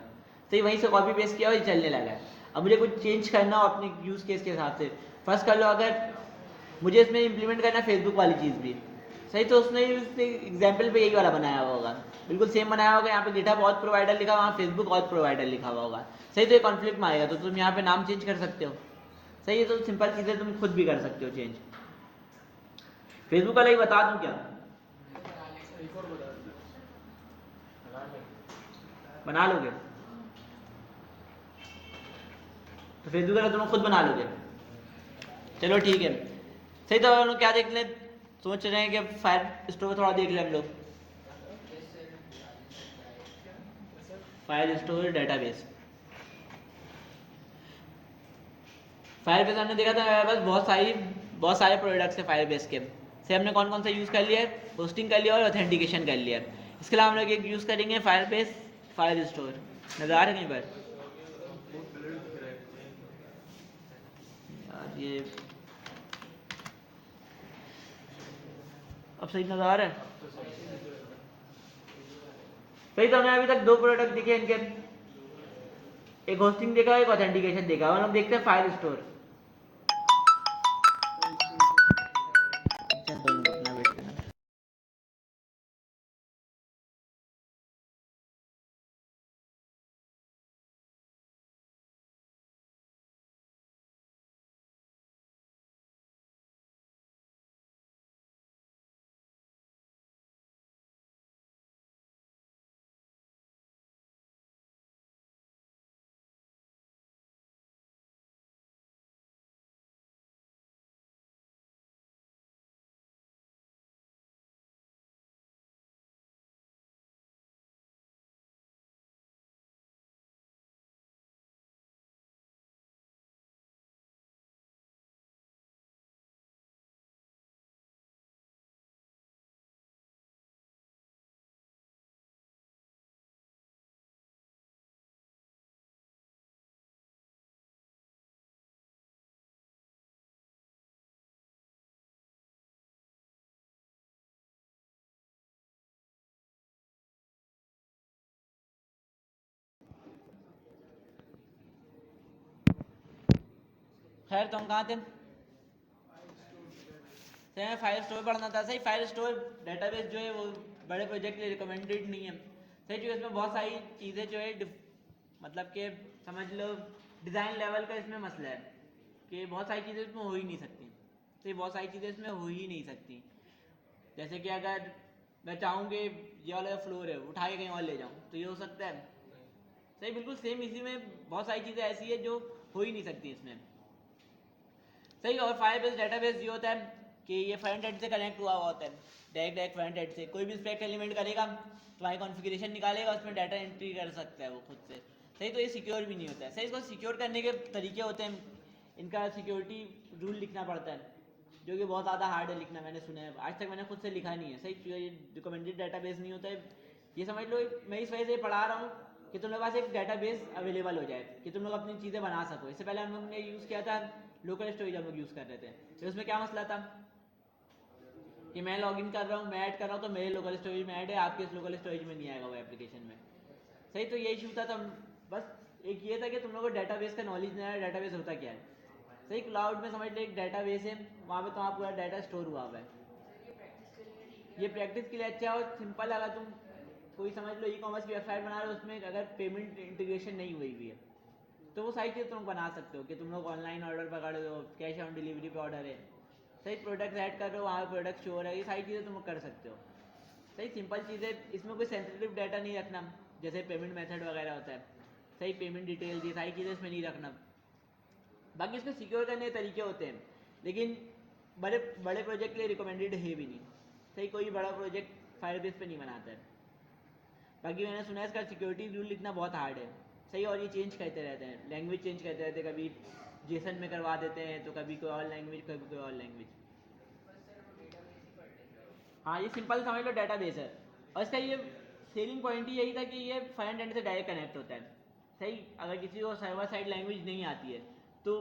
S1: सही। वहीं से कॉपी पेस्ट किया और ये चलने लगा है। अब मुझे कुछ चेंज करना हो अपने यूज़ केस के हिसाब से, फर्स्ट कर लो, अगर मुझे इसमें इंप्लीमेंट करना है फेसबुक वाली चीज़ भी, सही। तो उसने एग्जाम्पल पे यही वाला बनाया हुआ होगा, बिल्कुल सेम बनाया होगा। यहाँ पे गिटहब ऑथ प्रोवाइडर लिखा, वहाँ फेसबुक ऑथ प्रोवाइडर लिखा हुआ होगा, सही। तो ये कॉन्फ्लिक्ट में आएगा, तो तुम यहाँ पे नाम चेंज कर सकते हो, सही है। तो सिंपल चीज़ें तुम खुद भी कर सकते हो चेंज। फेसबुक वाला ही बता दूँ क्या? बना लोगे तो फेसबुक वाला तुम खुद बना लोगे, चलो ठीक है, सही। तो हम लोग क्या देख लें, सोच रहे हैं कि फायर स्टोर थोड़ा देख लें हम लोग। फायर स्टोर डेटाबेस, फायरबेस हमने देखा था, हमारे पास बहुत सारे प्रोडक्ट्स है फायरबेस के, से हमने कौन कौन सा यूज़ कर लिया है, होस्टिंग कर लिया और ऑथेंटिकेशन कर लिया है। इसके अलावा हम लोग एक यूज़ करेंगे फायरबेस फायर स्टोर, नज़र आ रहा है कहीं पर यार ये, अब सही नज़र आ रहा है, सही। तो हमें अभी तक 2 प्रोडक्ट दिखे इनके, एक होस्टिंग देखा, एक ऑथेंटिकेशन देखा, और हम देखते हैं फायर स्टोर। खैर तो हम कहाँ थे, सही। फायर स्टोर पढ़ना था, सही। फायर स्टोर डेटाबेस जो है वो बड़े प्रोजेक्ट के लिए रिकमेंडेड नहीं है, सही। जो इसमें बहुत सारी चीज़ें जो है मतलब कि समझ लो डिज़ाइन लेवल का इसमें मसला है कि बहुत सारी चीज़ें इसमें हो ही नहीं सकती, सही। बहुत सारी चीज़ें इसमें हो ही नहीं सकती, जैसे कि अगर मैं चाहूँ कि ये वाला फ्लोर है उठा के कहीं और ले जाऊँ तो ये हो सकता है, सही, बिल्कुल सेम। इसी में बहुत सारी चीज़ें ऐसी है जो हो ही नहीं सकती इसमें। सही। और फायरबेस डेटाबेस ये होता है कि ये फ्रंट एंड से कनेक्ट हुआ हुआ होता है, डायरेक्ट फ्रंट एंड से। कोई भी स्पेक्ट एलिमेंट करेगा, तुम्हारी कॉन्फ़िगरेशन निकालेगा, उसमें डाटा एंट्री कर सकता है वो खुद से। सही। तो ये सिक्योर भी नहीं होता है। सही। इसको सिक्योर करने के तरीके होते हैं, इनका सिक्योरिटी रूल लिखना पड़ता है, जो कि बहुत ज़्यादा हार्ड है लिखना, मैंने सुना है। आज तक मैंने खुद से लिखा नहीं है। सही। ये रिकमेंडेड डाटाबेस नहीं होता है। ये समझ लो मैं इस वजह से पढ़ा रहा हूँ कि तुम लोग पास एक डाटाबेस अवेलेबल हो जाए, कि तुम लोग अपनी चीज़ें बना सको। इससे पहले हम लोग ने यूज़ किया था लोकल स्टोरेज, हम लोग यूज़ कर रहे थे। तो उसमें क्या मसला था कि मैं लॉगिन कर रहा हूँ, मैं ऐड कर रहा हूँ, तो मेरे लोकल स्टोरेज में ऐड है, आपके इस लोकल स्टोरेज में नहीं आएगा वो एप्लीकेशन में। सही। तो ये इशू था। तो बस एक ये था कि तुम लोगों को डाटाबेस का नॉलेज नहीं है, डाटाबेस होता क्या है। सही। क्लाउड में समझ लो एक डाटाबेस है, वहाँ पे तुम्हारा पूरा डाटा स्टोर हुआ हुआ है। ये प्रैक्टिस के लिए अच्छा है। और सिंपल, अगर तुम कोई समझ लो ई कॉमर्स की वेबसाइट बना रहे हो, उसमें अगर पेमेंट इंटीग्रेशन नहीं हुई हुई है, तो वो सारी चीज़ तुम बना सकते हो कि तुम लोग ऑनलाइन ऑर्डर पकड़ दो, कैश ऑन डिलीवरी पे ऑर्डर है, सही, प्रोडक्ट ऐड कर रहे हो, वहाँ पे प्रोडक्ट शो हो रहा है, ये सारी चीज़ें तुम कर सकते हो। सही, सिंपल चीज़ें। इसमें कोई सेंसिटिव डाटा नहीं रखना, जैसे पेमेंट मेथड वगैरह होता है। सही, पेमेंट डिटेल, ये सारी चीज़ें इसमें नहीं रखना। बाकी इसको सिक्योर करने के तरीके होते हैं, लेकिन बड़े बड़े प्रोजेक्ट के लिए रिकमेंडेड है भी नहीं। सही, कोई बड़ा प्रोजेक्ट फायरबेस पे नहीं बनाता है। बाकी मैंने सुना है इसका सिक्योरिटी रूल लिखना बहुत हार्ड है। सही। और ये चेंज करते रहते हैं, लैंग्वेज चेंज करते रहते हैं, कभी जेसन में करवा देते हैं, तो कभी कोई और लैंग्वेज, कभी कोई और लैंग्वेज। हाँ, ये सिंपल समझ लो डाटाबेस है। और इसका ये सेलिंग पॉइंट ही यही था कि ये फ्रंट एंड से डायरेक्ट कनेक्ट होता है। सही। अगर किसी को सर्वर साइड लैंग्वेज नहीं आती है, तो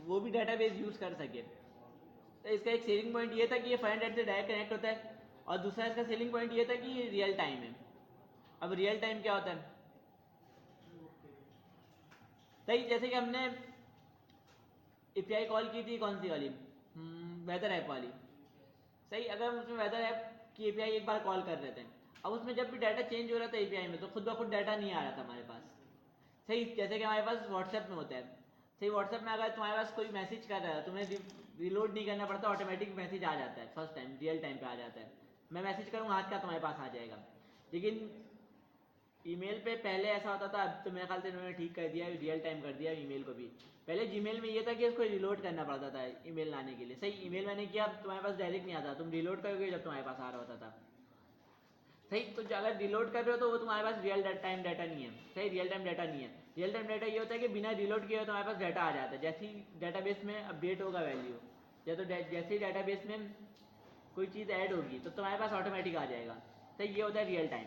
S1: वो भी डाटाबेस यूज़ कर सके। तो इसका एक सेलिंग पॉइंट ये था कि ये फ्रंट एंड से डायरेक्ट कनेक्ट होता है। और दूसरा इसका सेलिंग पॉइंट ये था कि ये रियल टाइम है। अब रियल टाइम क्या होता है? सही, जैसे कि हमने एपीआई कॉल की थी, कौन सी वाली, वेदर ऐप वाली। सही। अगर हम उसमें वेदर ऐप की एपीआई एक बार कॉल कर रहे थे, अब उसमें जब भी डाटा चेंज हो रहा था एपीआई में, तो खुद ब खुद डाटा नहीं आ रहा था हमारे पास। सही। जैसे कि हमारे पास व्हाट्सएप में होता है। सही, व्हाट्सएप में अगर तुम्हारे पास कोई मैसेज कर रहा है, तुम्हें रिलोड नहीं करना पड़ता, ऑटोमेटिक मैसेज आ जाता है, फर्स्ट टाइम रियल टाइम पे आ जाता है। मैं मैसेज करूँगा, हाथ का तुम्हारे पास आ जाएगा। लेकिन ईमेल पे पहले ऐसा होता था, अब तो मेरे ख्याल से इन्होंने ठीक कर दिया, रियल टाइम कर दिया ईमेल को भी। पहले जीमेल में ये था कि उसको रिलोड करना पड़ता था ईमेल लाने के लिए। सही, ईमेल मैंने किया, अब तुम्हारे पास डायरेक्ट नहीं आता, तुम रिलोड करोगे जब तुम्हारे पास आ रहा होता था। सही। तो अगर रिलोड कर रहे हो तो वो तुम्हारे पास रियल टाइम डाटा नहीं है। सही, रियल टाइम डाटा नहीं है। रियल टाइम डाटा ये होता है कि बिना रिलोड किए तुम्हारे पास डाटा आ जाता है, जैसे ही डाटाबेस में अपडेट होगा वैल्यू, या तो जैसे ही डाटाबेस में कोई चीज़ ऐड होगी तो तुम्हारे पास ऑटोमेटिक आ जाएगा। सही, ये होता है रियल टाइम।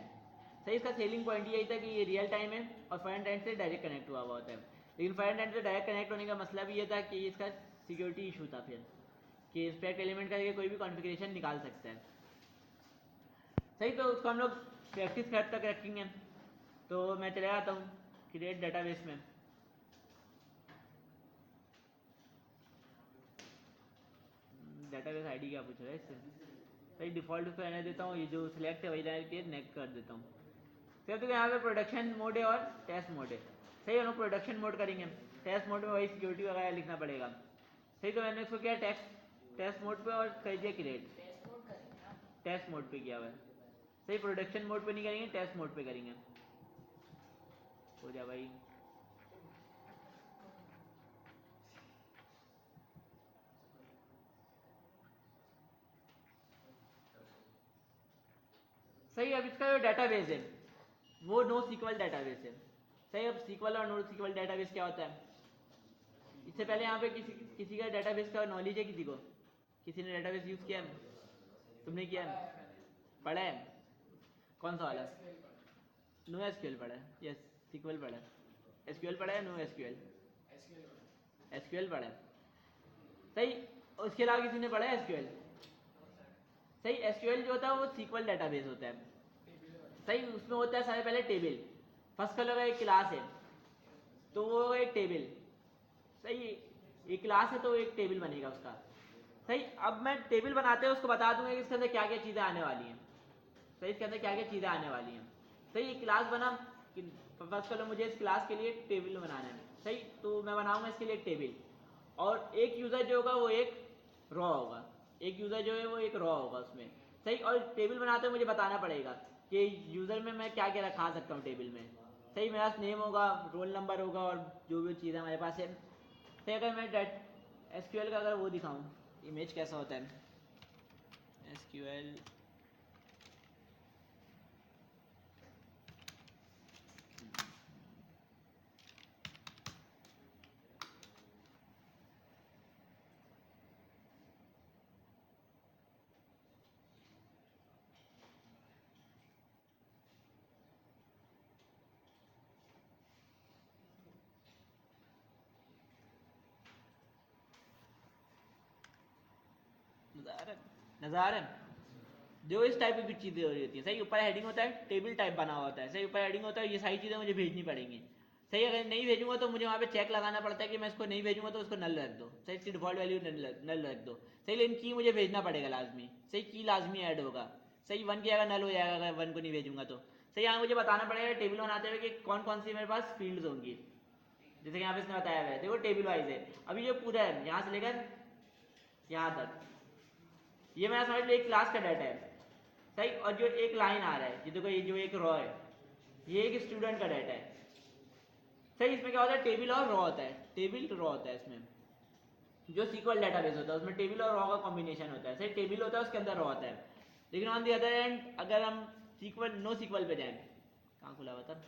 S1: सही, इसका सेलिंग पॉइंट यही था कि ये रियल टाइम है और फ्रंट एंड से डायरेक्ट कनेक्ट हुआ हुआ होता है। लेकिन फ्रंट एंड से डायरेक्ट कनेक्ट होने का मसला भी ये था कि इसका सिक्योरिटी इशू था फिर, कि स्पेक्ट एलिमेंट करके कोई भी कॉन्फ़िगरेशन निकाल सकता है। सही। तो उसको हम लोग प्रैक्टिस फैब तक रखेंगे। तो मैं चले आता हूँ क्रिएट डेटाबेस में। डेटाबेस आईडी क्या पूछ रहा है इससे? सही, डिफ़ॉल्ट उसको रहने देता हूँ, ये जो सिलेक्ट है वही रहने देती है, नेक्स्ट कर देता हूँ। फिर तो यहाँ पे प्रोडक्शन मोड है और टेस्ट मोड है। सही, हम लोग प्रोडक्शन मोड करेंगे। टेस्ट मोड में वही सिक्योरिटी वगैरह लिखना पड़ेगा। सही। तो मैंने इसको किया टेस्ट मोड पे और कर दिया क्रिएट। टेस्ट मोड पे किया हुआ है। सही, प्रोडक्शन मोड पे नहीं करेंगे, टेस्ट मोड पे करेंगे। हो जा भाई। सही। अब इसका जो डाटाबेस है वो नो सीक्वल डाटाबेस है। सही। अब सीक्वल और नो सीक्वल डाटाबेस क्या होता है? इससे पहले यहाँ पे किसी किसी का डाटाबेस का नॉलेज है? किसी को, किसी ने डाटाबेस यूज़ किया है? तुमने किया है? पढ़ा है? कौन सा वाला? नो एसक्यूएल पढ़ा है? यस। सीक्वल पढ़ा है? एसक्यूएल पढ़ा है? No SQL? एसक्यूएल पढ़ा है। सही। उसके अलावा किसी ने पढ़ा है एसक्यूएल? सही। एसक्यूएल जो होता है वो सीक्वल डाटाबेस होता है। सही। उसमें होता है सारे पहले टेबल। फर्स्ट कलर का एक क्लास है, तो वो एक टेबल। सही। एक क्लास है तो एक टेबल बनेगा उसका। सही। अब मैं टेबल बनाते हैं उसको बता दूंगा कि इसके अंदर क्या क्या चीज़ें आने वाली हैं। सही, इसके अंदर क्या क्या चीज़ें आने वाली हैं। सही, एक क्लास बना कि फर्स्ट कलर मुझे इस क्लास के लिए टेबल बनाना है। सही। तो मैं बनाऊंगा इसके लिए एक टेबल, और एक यूज़र जो होगा वो एक रॉ होगा, एक यूज़र जो है वो एक रॉ होगा उसमें। सही। और टेबल बनाते हुए मुझे बताना पड़ेगा कि यूज़र में मैं क्या क्या रखा सकता हूँ टेबल में। सही मेरे पास नेम होगा, रोल नंबर होगा और जो भी चीज़ हमारे पास है। सही अगर मैं एसक्यूएल का अगर वो दिखाऊं इमेज कैसा होता है, एसक्यूएल नज़ार है जो इस टाइप की कुछ चीज़ें हो रही होती है। सही ऊपर हेडिंग होता है, टेबल टाइप बना हुआ होता है। सही ऊपर हेडिंग होता है, ये सारी चीज़ें मुझे भेजनी पड़ेंगी। सही अगर नहीं भेजूंगा तो मुझे वहाँ पे चेक लगाना पड़ता है कि मैं इसको नहीं भेजूंगा तो उसको नल रख दो। सही इसकी डिफॉल्ट वैल्यू नल रख दो। सही लेकिन की मुझे भेजना पड़ेगा लाजमी। सही की लाजमी ऐड होगा। सही वन की अगर नल हो जाएगा अगर वन को नहीं भेजूंगा तो। सही यहाँ मुझे बताना पड़ेगा टेबल बनाते हुए कि कौन कौन सी मेरे पास फील्ड्स होंगी। जैसे कि यहाँ पे इसने बताया हुआ है, देखो टेबल वाइज है। अभी जो पूरा है यहाँ से लेकर यहाँ तक ये मेरा समझ लो एक क्लास का डाटा है। सही और जो एक लाइन आ रहा है ये देखो, ये जो एक रॉ है ये एक स्टूडेंट का डाटा है। सही इसमें क्या होता है, टेबल और रॉ होता है। टेबल रॉ होता है इसमें जो सीक्वल डाटाबेस होता है उसमें टेबल और रॉ का कॉम्बिनेशन होता है। सही टेबल होता है उसके अंदर रॉ होता है। लेकिन ऑन दी अदर एंड अगर हम सीक्वल नो सीक्वल पे जाएं, कहाँ खुला हुआ था,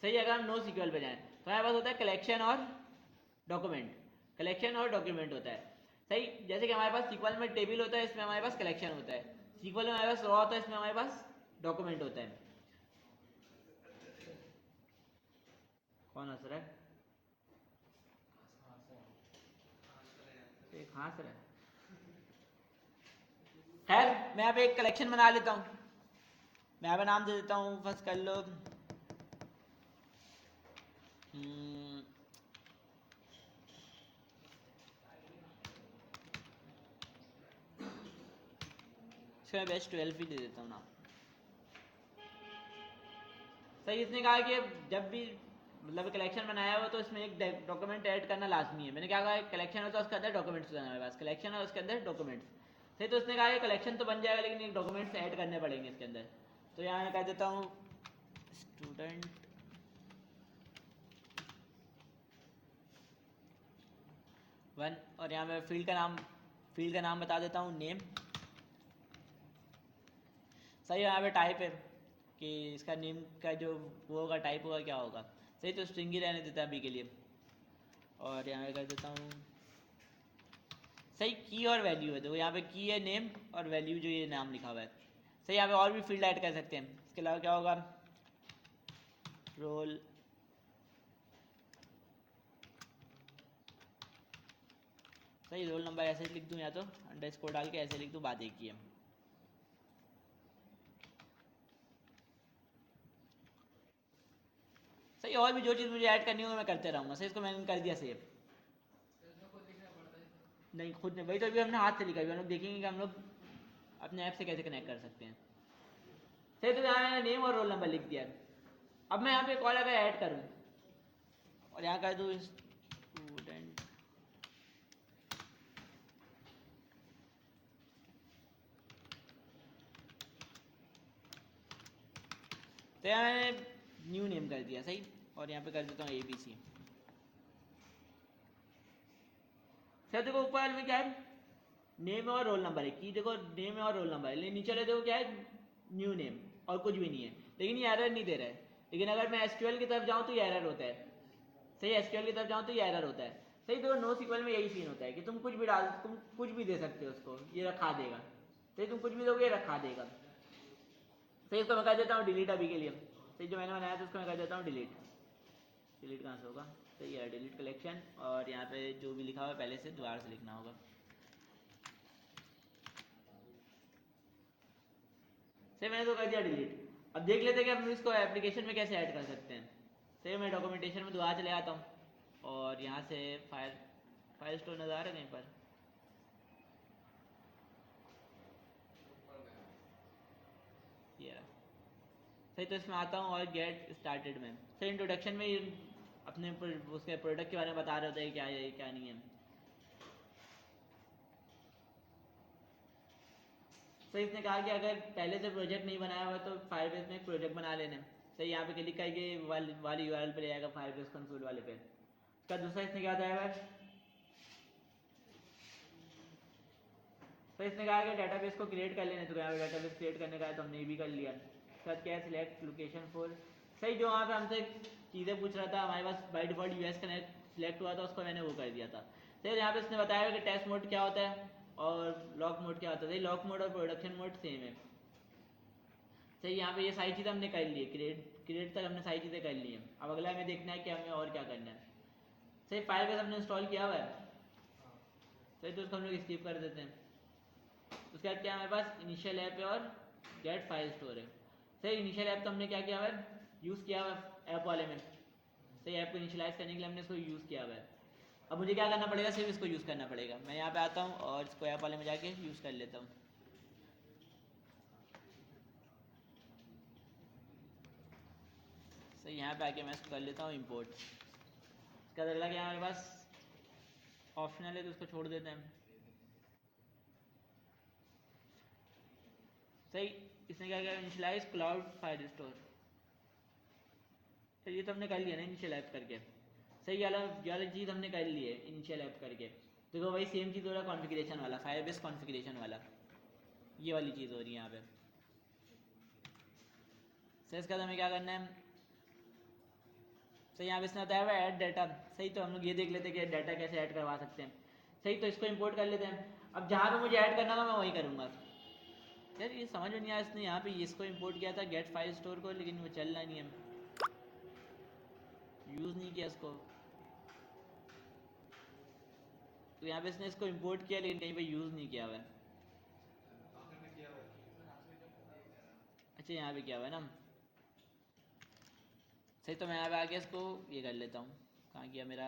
S1: सही अगर हम नो सीक्वल पे जाएं तो हमारे पास होता है कलेक्शन और डॉक्यूमेंट। कलेक्शन और डॉक्यूमेंट होता है। सही जैसे कि हमारे पास सीक्वल में टेबल होता है, इसमें हमारे पास कलेक्शन होता है। सीक्वल में हमारे पास रॉ होता है, इसमें हमारे पास डॉक्यूमेंट होता है। कौन हंस रहा है, एक हंस रहा है। खैर मैं यहाँ पे एक कलेक्शन बना लेता हूँ। मैं यहाँ पे नाम दे देता हूँ, फर्स्ट कर लो इसका बेस्ट 12 ही दे देता हूँ नाम। सही इसने कहा कि जब भी मतलब कलेक्शन बनाया हो तो इसमें एक डॉक्यूमेंट ऐड करना लाजमी है। मैंने क्या कहा, कलेक्शन हो तो उसके अंदर डॉक्यूमेंट्स होना है, हमारे पास कलेक्शन है उसके अंदर डॉक्यूमेंट्स। सही तो उसने कहा कि कलेक्शन तो बन जाएगा लेकिन एक डॉक्यूमेंट्स ऐड करने पड़ेंगे इसके अंदर। तो यहाँ मैं कह देता हूँ स्टूडेंट वन और यहाँ मैं फील्ड का नाम बता देता हूँ नेम। सही यहाँ पे टाइप है कि इसका नेम का जो वो होगा टाइप होगा क्या होगा। सही तो स्ट्रिंग ही रहने देता है अभी के लिए। और यहाँ पे कर देता हूँ सही की और वैल्यू है। देखो यहाँ पे की है नेम और वैल्यू जो ये नाम लिखा हुआ है। सही यहाँ पे और भी फील्ड ऐड कर सकते हैं। इसके अलावा क्या होगा, रोल सही रोल नंबर ऐसे लिख दूँ या तो अंडरस्कोर डाल के ऐसे लिख दूँ, बात एक ही है। सही और भी जो चीज़ मुझे ऐड करनी हो मैं करते रहूँगा। सही इसको मैंने कर दिया सेव। नहीं खुद नहीं, वही तो अभी हमने हाथ से लिखा, अभी हम लोग देखेंगे कि हम लोग अपने ऐप से कैसे कनेक्ट कर सकते हैं। सही तो यहाँ मैंने नेम और रोल नंबर लिख दिया। अब मैं यहाँ पे कॉल अगर ऐड करूँ और यहाँ कर दूँ स्टूडेंट तो यहाँ मैंने न्यू नेम कर दिया। सही और यहाँ पे कर देता हूँ ABC। सर देखो ऊपर में क्या है, नेम और रोल नंबर है कि देखो नेम और रोल नंबर है, लेकिन नीचे वाले देखो क्या है, न्यू नेम और कुछ भी नहीं है। लेकिन ये एरर नहीं दे रहा है। लेकिन अगर मैं एसक्यूएल की तरफ जाऊँ तो ये एरर होता है। सही एसक्यूएल की तरफ जाऊँ तो ये एरर होता है। सही देखो नो सीक्वल में यही सीन होता है कि तुम कुछ भी तुम कुछ भी दे सकते हो उसको, ये रखा देगा। सही तुम कुछ भी दोगे ये रखा देगा। सही इसको मैं कर देता हूँ डिलीट अभी के लिए। सही जो मैंने बनाया था उसको मैं कर देता हूँ डिलीट। डिलीट कहाँ से होगा, सही है डिलीट कलेक्शन और यहाँ पे जो भी लिखा हुआ है पहले से दोबारा से लिखना होगा। सही मैंने तो कर दिया डिलीट। अब देख लेते हैं कि हम इसको एप्लीकेशन में कैसे ऐड कर सकते हैं। सही मैं डॉक्यूमेंटेशन में दोबारा चले आता हूँ और यहाँ से फाइल स्टोर नज़र आ रहा है कहीं पर, ये रहा। सही तो इसमें आता हूँ और गेट स्टार्टेड में। सही इंट्रोडक्शन में अपने उसके प्रोडक्ट के बारे में बता रहे होते हैं क्या है क्या नहीं है। सही इसने कहा कि अगर पहले से प्रोजेक्ट नहीं बनाया हुआ तो फायरबेस में एक प्रोजेक्ट बना लेना। सही, यहाँ पे क्लिक करके वाली यूआरएल पे ले जाएगा फायरबेस कंसोल वाले पे। उसका दूसरा इसने क्या बताया है, तो इसने कहा कि डेटाबेस को क्रिएट कर लेने, तो यहाँ पे डेटाबेस क्रिएट करने का है तो हमने ये भी कर लिया। सर क्या है, सिलेक्ट लोकेशन फॉर, सही जो वहाँ पे हमसे चीज़ें पूछ रहा था, हमारे पास by default US connect select हुआ था, उसको मैंने वो कर दिया था। सही, यहाँ पे इसने बताया कि टेस्ट मोड क्या होता है और लॉक मोड क्या होता है। सही, लॉक मोड और प्रोडक्शन मोड सेम है। सही, यहाँ पे ये सारी चीज़ें हमने कर ली है, क्रिएट तक हमने सारी चीज़ें कर ली हैं। अब अगला हमें देखना है कि हमें और क्या करना है। सही, फायरबेस हमने इंस्टॉल किया हुआ है, सही, तो उसको हम लोग स्किप कर देते हैं। उसके बाद क्या हमारे पास इनिशियल ऐप है और गेट फाइल स्टोर है। सही, इनिशियल ऐप तो हमने क्या किया हुआ है, यूज़ किया हुआ है ऐप वाले में। सही, ऐप को इनिशियलाइज करने के लिए हमने इसको यूज़ किया हुआ है। अब मुझे क्या करना पड़ेगा, सिर्फ इसको यूज़ करना पड़ेगा। मैं यहाँ पे आता हूँ और इसको ऐप वाले में जाके यूज़ कर लेता हूँ। सही, यहाँ पे आके मैं इसको कर लेता हूँ इम्पोर्ट। इसका अगला क्या हमारे पास ऑप्शनल है, तो उसको छोड़ देते हैं। सही, इसने क्या किया, इनिशियलाइज क्लाउड फाइल स्टोर। तो ये तो हमने कर लिया ना इनिशियल ऐप करके। सही, वाला चीज़ हमने कर ली है इनिशियल ऐप करके। देखो वही सेम चीज़ हो रहा है कॉन्फ़िगरेशन वाला, फायरबेस कॉन्फ़िगरेशन वाला, ये वाली चीज़ हो रही है यहाँ पे। सही, इसके बाद हमें क्या करना है, सही यहाँ पे इसने बताया हुआ ऐड डाटा। सही, तो हम लोग ये देख लेते हैं कि डाटा कैसे ऐड करवा सकते हैं। सही, तो इसको इंपोर्ट कर लेते हैं। अब जहाँ पे मुझे ऐड करना होगा मैं वही करूँगा। यार ये समझ में नहीं आया, इसने यहाँ पे इसको इंपोर्ट किया था गेट फाइल स्टोर को, लेकिन वो चल रहा नहीं है, यूज़ नहीं किया इसको। तो यहाँ पे इसने इसको इंपोर्ट किया लेकिन कहीं पे यूज़ नहीं किया हुआ है। अच्छा, यहाँ पे किया हुआ है ना। सही, तो मैं यहाँ पे आके इसको ये कर लेता हूँ। कहाँ गया मेरा,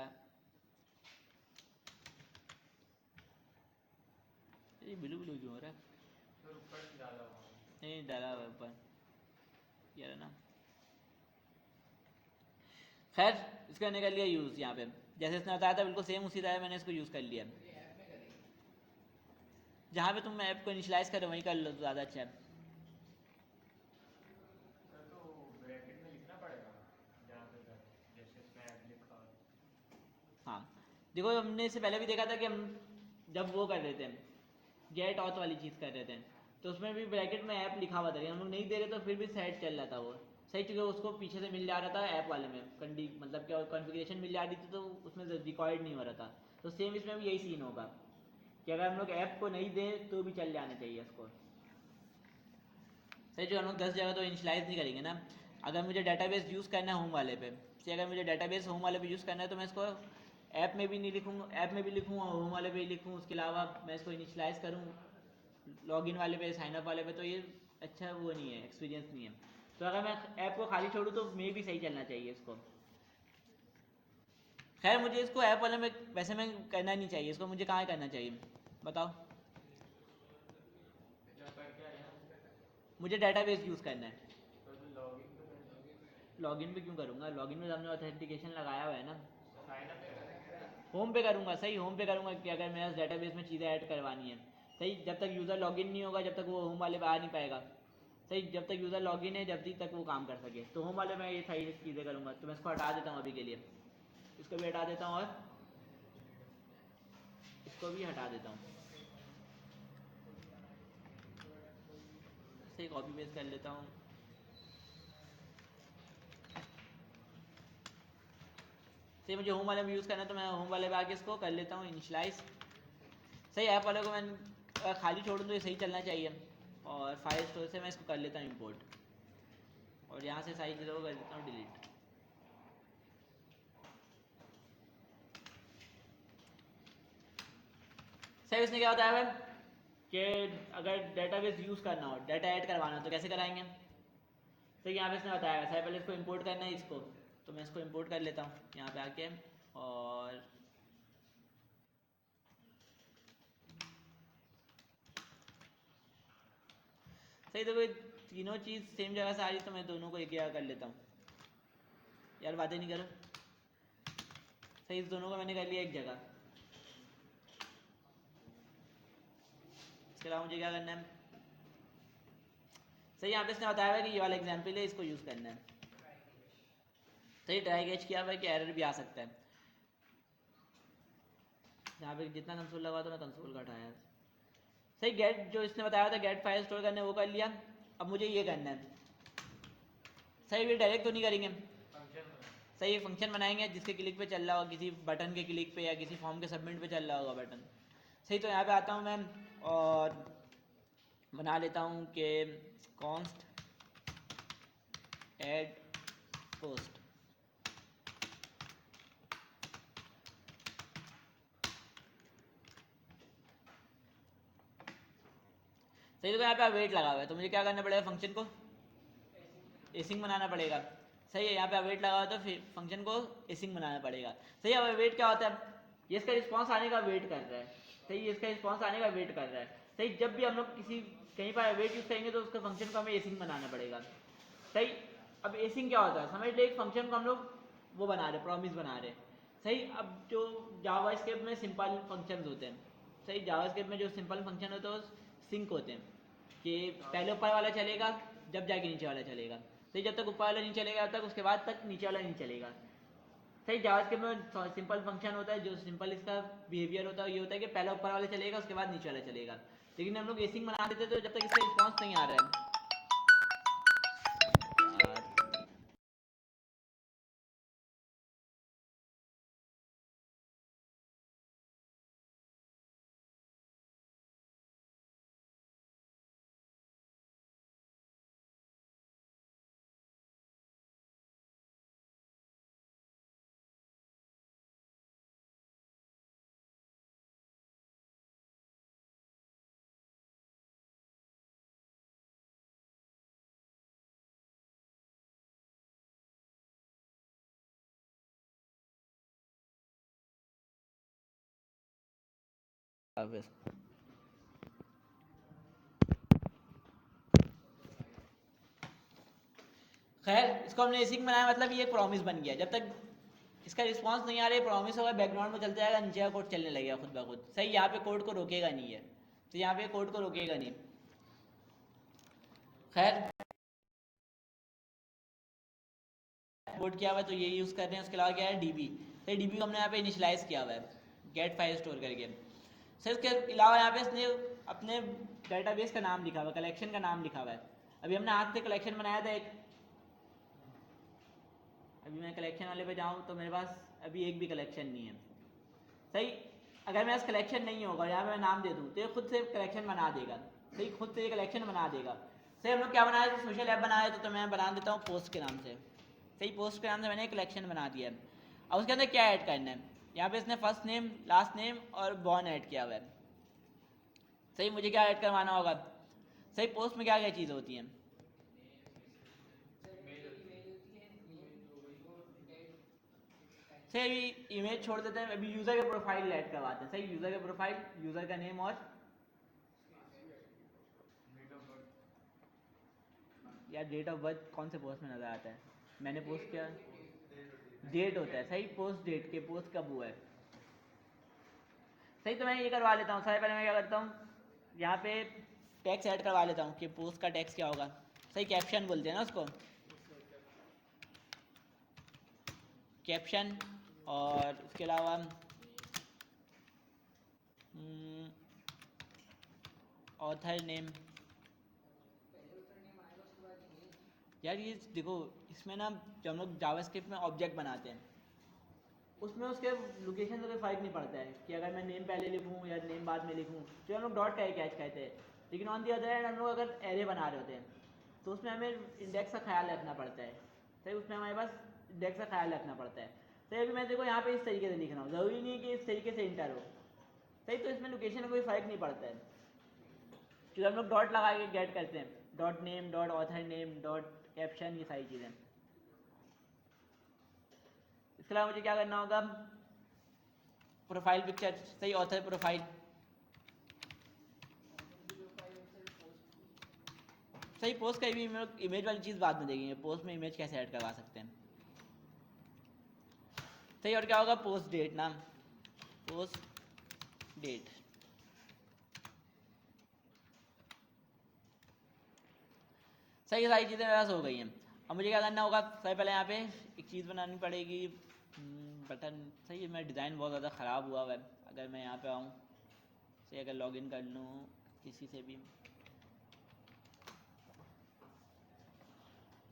S1: ये ब्लू ब्लू क्यों हो रहा है, नहीं डाला हुआ है ऊपर, ये रहा ना। खैर, इसका मैंने कर लिया यूज़। यहाँ पे जैसे इसने बताया था बिल्कुल सेम उसी तरह मैंने इसको यूज़ कर लिया। जहाँ पे तुम ऐप को इनिशियलाइज करो वहीं कर लो तो ज़्यादा अच्छा है। हाँ, देखो हमने इससे पहले भी देखा था कि हम जब वो कर रहे थे गेट ऑथ वाली चीज़ कर रहे थे, तो उसमें भी ब्रैकेट में ऐप लिखा हुआ था, हम लोग नहीं दे रहे तो फिर भी सेट चल रहा था वो। सही, चूँकि उसको पीछे से मिल जा रहा था ऐप वाले में मतलब क्या कॉन्फ़िगरेशन मिल जा रही थी, तो उसमें रिकॉर्ड नहीं हो रहा था। तो सेम इसमें भी यही सीन होगा कि अगर हम लोग ऐप को नहीं दें तो भी चल जाना चाहिए इसको। सही, जो हम लोग 10 जगह तो इनिशियलाइज नहीं करेंगे ना। अगर मुझे डाटाबेस यूज़ करना है होम वाले पे, से अगर मुझे डाटाबेस होम वाले पे यूज़ करना है तो मैं इसको ऐप में भी नहीं लिखूँ, ऐप में भी लिखूँ और होम वाले पे ही लिखूँ। उसके अलावा मैं इसको इनिशियलाइज करूँ लॉगिन वाले पे, साइनअप वाले पे, तो ये अच्छा वो नहीं है, एक्सपीरियंस नहीं है। तो अगर मैं ऐप को खाली छोड़ूँ तो मे भी सही चलना चाहिए इसको। खैर, मुझे इसको ऐप वाले में वैसे में करना नहीं चाहिए, इसको मुझे कहाँ करना चाहिए बताओ। मुझे डाटाबेस यूज़ करना है। लॉगिन पे क्यों करूँगा, लॉगिन में हमने ऑथेंटिकेशन लगाया हुआ है ना। होम पे करूँगा, सही होम पे करूँगा कि अगर मेरे डेटाबेस में चीज़ें ऐड करवानी है। सही, जब तक यूज़र लॉगिन नहीं होगा जब तक वो होम वाले पे आ नहीं पाएगा। सही, जब तक यूज़र लॉगिन है जब तक वो काम कर सके, तो होम वाले में ये सारी चीज़ें करूँगा। तो मैं इसको हटा देता हूँ अभी के लिए, इसको भी हटा देता हूँ और इसको भी हटा देता हूँ। सही, कॉपी पेस्ट कर लेता हूँ। सही, मुझे होम वाले में यूज़ करना है तो मैं होम वाले पे आके इसको कर लेता हूँ इनिशलाइज। सही, ऐप वाले को मैं खाली छोड़ूँ तो ये सही चलना चाहिए। और फाइल स्टोर से मैं इसको कर लेता हूँ इंपोर्ट और यहाँ से सारी चीज़ों को कर देता हूँ डिलीट। सही, इसने क्या बताया है कि अगर डेटाबेस यूज़ करना हो, डाटा ऐड करवाना हो तो कैसे कराएंगे। सही, यहाँ पे इसने बताया है पहले इसको इंपोर्ट करना है इसको, तो मैं इसको इंपोर्ट कर लेता हूँ यहाँ पे आके। और सही, तो कोई तीनों चीज़ सेम जगह से आ रही तो मैं दोनों को एक जगह कर लेता हूँ। यार बातें नहीं करो। सही, इस दोनों को मैंने कर लिया एक जगह। इसके अलावा मुझे क्या करना है, सही यहाँ पे इसने बताया है कि ये वाला एग्जाम्पल है, इसको यूज़ करना है। तो ये ट्राई कैच किया हुआ है कि एरर भी आ सकता है। यहाँ पे जितना कंसोल लगा था मैं कंसोल का हटाया। सही, गेट जो इसने बताया था गेट फाइल स्टोर करने वो कर लिया। अब मुझे ये करना है। सही, ये डायरेक्ट तो नहीं करेंगे, सही फंक्शन बनाएंगे जिसके क्लिक पे चल रहा होगा, किसी बटन के क्लिक पे या किसी फॉर्म के सबमिट पे चल रहा होगा बटन। सही, तो यहाँ पे आता हूँ मैं और बना लेता हूँ कि कॉन्स्ट एड पोस्ट। सही, तो यहाँ पे अवेट लगा हुआ है तो मुझे क्या करना पड़ेगा, फंक्शन को एसिंग बनाना पड़ेगा। सही है, यहाँ पे अवेट लगा हुआ है तो फिर फंक्शन को एसिंग बनाना पड़ेगा। सही, अब अवेट क्या होता है, ये इसका रिस्पॉन्स आने का वेट कर रहा है। सही, इसका रिस्पॉन्स आने का वेट कर रहा है। सही, जब भी हम लोग किसी कहीं पर अवेट यूज करेंगे तो उसका फंक्शन को हमें एसिंग बनाना पड़ेगा। सही, अब एसिंग क्या होता है, समझ लो एक फंक्शन को हम लोग वो बना रहे, प्रॉमिस बना रहे। सही, अब जो जावास्क्रिप्ट में सिंपल फंक्शंस होते हैं, सही जावास्क्रिप्ट में जो सिंपल फंक्शन होते हैं वो सिंक होते हैं कि पहले ऊपर वाला चलेगा जब जाके नीचे वाला चलेगा। सही, जब तक ऊपर वाला नहीं चलेगा तब तक उसके बाद तक नीचे वाला नहीं चलेगा। सही, जावास्क्रिप्ट में सिंपल फंक्शन होता है, जो सिंपल इसका बिहेवियर होता है ये होता है कि पहला ऊपर वाला चलेगा उसके बाद नीचे वाला चलेगा। लेकिन हम लोग एसिंग बना देते तो जब तक इसका रिस्पॉन्स नहीं आ रहा है। खैर, इसको हमने एसिंग बनाया मतलब ये एक प्रॉमिस बन गया। जब तक इसका रिस्पांस नहीं आ रहा है प्रॉमिस होगा, बैकग्राउंड में चलता जाएगा, नीचे का कोड चलने लगेगा खुद ब खुद। सही, यहाँ पे कोड को रोकेगा नहीं है, तो यहाँ पे कोड को रोकेगा नहीं। खैर, कोड किया हुआ है तो ये यूज़ कर रहे हैं। उसके अलावा क्या है, डीबी। सही, डीबी को हमने यहाँ पे इनिशियलाइज किया हुआ है गेट फाइल स्टोर करके। सर, उसके अलावा यहाँ पे इसने अपने डेटाबेस का नाम लिखा हुआ है, कलेक्शन का नाम लिखा हुआ है। अभी हमने हाथ से कलेक्शन बनाया था एक, अभी मैं कलेक्शन वाले पे जाऊँ तो मेरे पास अभी एक भी कलेक्शन नहीं है। सही, अगर मेरे पास कलेक्शन नहीं होगा यहाँ पे मैं नाम दे दूँ तो ये खुद से कलेक्शन बना देगा। सही, खुद से ये कलेक्शन बना देगा। सही, हम लोग क्या बनाया, सोशल ऐप बनाया तो मैं बना देता हूँ पोस्ट के नाम से। सही, पोस्ट के नाम से मैंने एक कलेक्शन बना दिया है। अब उसके अंदर क्या ऐड करना है, यहाँ पे इसने फर्स्ट नेम, लास्ट नेम और बॉर्न ऐड किया हुआ है। सही, मुझे क्या ऐड करवाना होगा, सही पोस्ट में क्या क्या चीज़ होती हैं, सही अभी इमेज छोड़ देते हैं, अभी यूज़र के प्रोफाइल ऐड करवाते हैं। सही, यूज़र के प्रोफाइल, यूज़र का नेम और यार डेट ऑफ बर्थ कौन से पोस्ट में नज़र आता है, मैंने पोस्ट किया डेट होता है। सही, पोस्ट डेट के पोस्ट कब हुआ है। सही, तो मैं ये करवा लेता हूँ। सबसे पहले मैं क्या करता हूँ, यहाँ पे टैक्स ऐड करवा लेता हूँ कि पोस्ट का टैक्स क्या होगा। सही, कैप्शन बोलते हैं ना उसको, कैप्शन। और उसके अलावा ऑथर नेम। यार ये देखो, इसमें ना जब हम लोग जावास्क्रिप्ट में ऑब्जेक्ट बनाते हैं उसमें उसके लोकेशन से कोई फ़र्क नहीं पड़ता है कि अगर मैं नेम पहले लिखूँ या नेम बाद में लिखूँ, जो हम लोग डॉट का कैच कहते हैं। लेकिन ऑन दी अदर हैंड हम लोग अगर एरे बना रहे होते हैं तो उसमें हमें इंडेक्स का ख्याल रखना पड़ता है। सही, उसमें हमारे पास इंडेक्स का ख्याल रखना पड़ता है। सही, अभी मैं देखो यहाँ पे इस तरीके से लिख रहा हूँ, ज़रूरी नहीं कि इस तरीके से इंटर हो। सही, तो इसमें लोकेशन का कोई फ़र्क नहीं पड़ता है। जो हम लोग डॉट लगा के गेट करते हैं, dot name, dot author name, dot caption, ये सारी चीज़ें। इसके अलावा मुझे क्या करना होगा, प्रोफाइल पिक्चर। सही, ऑथर प्रोफाइल। सही, पोस्ट का भी इमेज वाली चीज़ बाद में देखेंगे, पोस्ट में इमेज कैसे ऐड करवा सकते हैं। सही, और क्या होगा, पोस्ट डेट नाम, पोस्ट डेट। सही, सारी चीज़ें मेरे पास हो गई हैं। अब मुझे क्या करना होगा, सबसे पहले यहाँ पे एक चीज़ बनानी पड़ेगी। बटन सही है, मेरा डिज़ाइन बहुत ज़्यादा ख़राब हुआ है। अगर मैं यहाँ पे आऊँ, सही अगर लॉगिन कर लूँ किसी से भी,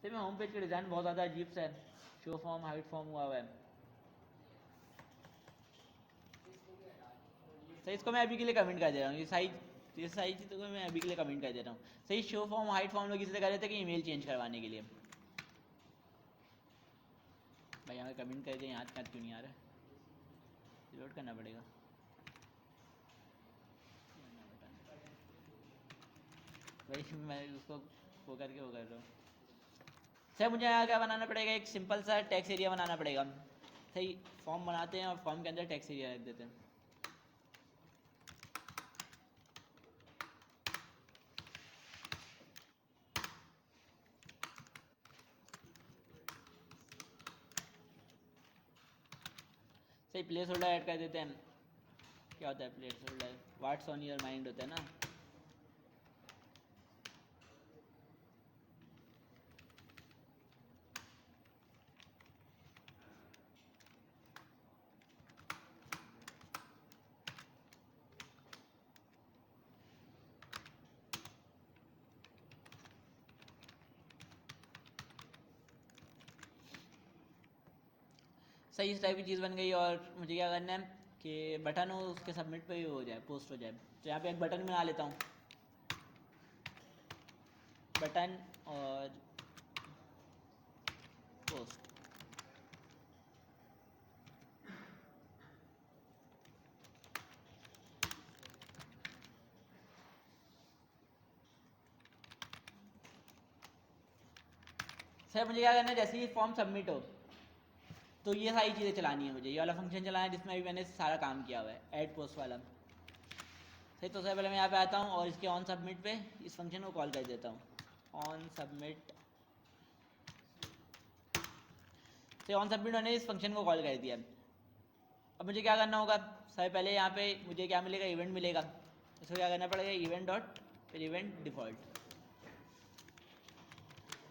S1: सही मैं होम पेज का डिज़ाइन बहुत ज़्यादा अजीब सा है, शो फॉर्म हाइट फॉर्म हुआ है। सही इसको मैं अभी के लिए कमेंट कर दे रहा हूँ, ये सारी चीज़ों को मैं अभी के लिए कमेंट कर दे रहा हूँ। सही शो फॉर्म हाइट फॉर्म लोग इसलिए कर रहे थे कि ईमेल चेंज करवाने के लिए। भाई यहाँ कमेंट कर दिया, यहाँ क्यों नहीं आ रहा है, लोड करना पड़ेगा। भाई मैं उसको वो करके वो कर रहा हूँ। सर मुझे यहाँ क्या बनाना पड़ेगा, एक सिंपल सा टेक्स्ट एरिया बनाना पड़ेगा। सही फॉर्म बनाते हैं और फॉर्म के अंदर टेक्स्ट एरिया रख देते हैं। सही प्लेस होल्डर ऐड कर देते हैं। क्या होता है place holder, what's on your mind होता है ना। सही इस टाइप की चीज़ बन गई। और मुझे क्या करना है कि बटन हो उसके सबमिट पे ही हो जाए, पोस्ट हो जाए। तो यहाँ पे एक बटन बना लेता हूँ, बटन और पोस्ट। सर मुझे क्या करना है, जैसे ही फॉर्म सबमिट हो तो ये सारी चीज़ें चलानी है मुझे, ये वाला फंक्शन चलाना है जिसमें अभी मैंने सारा काम किया हुआ है, ऐड पोस्ट वाला। सही तो सबसे पहले मैं यहाँ पे आता हूँ और इसके ऑन सबमिट पे इस फंक्शन को कॉल कर देता हूँ, ऑन सबमिट। तो ऑन सबमिट होने इस फंक्शन को कॉल कर दिया। अब मुझे क्या करना होगा, सबसे पहले यहाँ पे मुझे क्या मिलेगा, इवेंट मिलेगा। इसको क्या करना पड़ेगा, इवेंट डॉट फिर इवेंट डिफ़ॉल्ट।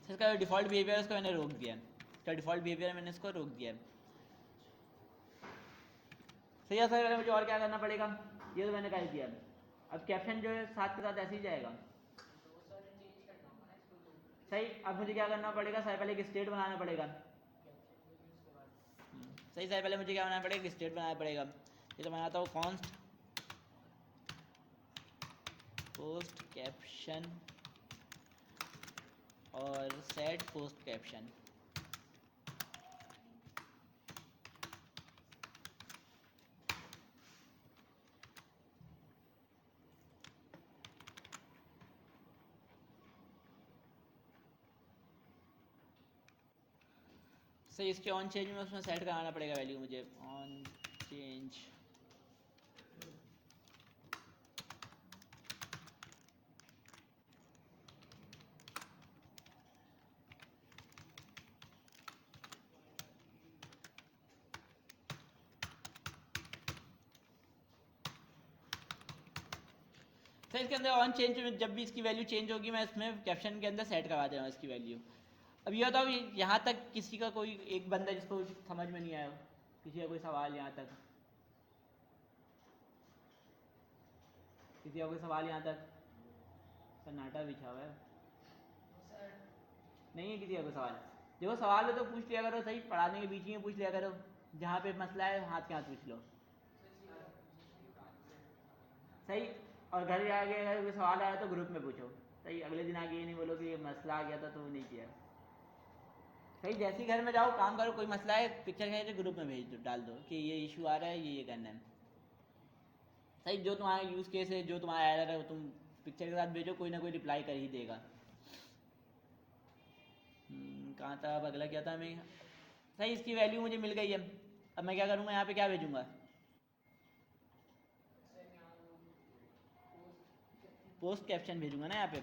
S1: इसका डिफ़ॉल्ट बिहेवियर है उसको मैंने रोक दिया है, इसका डिफ़ॉल्ट बिहेवियर मैंने इसको रोक दिया है। सही है सर, मुझे और क्या करना पड़ेगा, ये तो मैंने कर दिया। अब कैप्शन जो है साथ के साथ ऐसे ही जाएगा। सही, अब मुझे क्या करना पड़ेगा, सबसे पहले एक स्टेट बनाना पड़ेगा। सही, सबसे पहले मुझे क्या बनाना पड़ेगा, एक स्टेट बनाना पड़ेगा। ये तो बनाता हूँ कॉन्स्ट पोस्ट कैप्शन और सेट पोस्ट कैप्शन। सही, इसके ऑन चेंज में उसमें सेट कराना पड़ेगा वैल्यू मुझे, ऑन चेंज। सर इसके अंदर ऑन चेंज में जब भी इसकी वैल्यू चेंज होगी मैं इसमें कैप्शन के अंदर सेट करवा दे रहा हूँ इसकी वैल्यू। अब ये बताओ, यहाँ तक किसी का कोई एक बंदा जिसको समझ में नहीं आया, किसी का कोई सवाल यहाँ तक, किसी का कोई सवाल यहाँ तक? सन्नाटा बिछा हुआ है, नहीं है किसी का कोई सवाल? देखो सवाल हो तो पूछ लिया करो, सही पढ़ाने के बीच में पूछ लिया करो, जहाँ पे मसला है हाथ के हाथ पूछ लो। सही, और घर जाके अगर कोई सवाल आया तो ग्रुप में पूछो। सही, अगले दिन आके ये नहीं बोलो कि ये मसला आ गया था तो वो नहीं किया। सही, जैसे ही घर में जाओ काम करो, कोई मसला है पिक्चर खींच के ग्रुप में भेज दो, डाल दो कि ये इशू आ रहा है, ये करना है। सही, जो तुम्हारा यूज़ केस है, जो तुम्हारा एरर है वो तुम पिक्चर के साथ भेजो, कोई ना कोई रिप्लाई कर ही देगा। कहाँ था, अब अगला क्या था मैं? सही, इसकी वैल्यू मुझे मिल गई है। अब मैं क्या करूँगा, यहाँ पे क्या भेजूँगा? पोस्ट कैप्शन भेजूँगा ना यहाँ पे,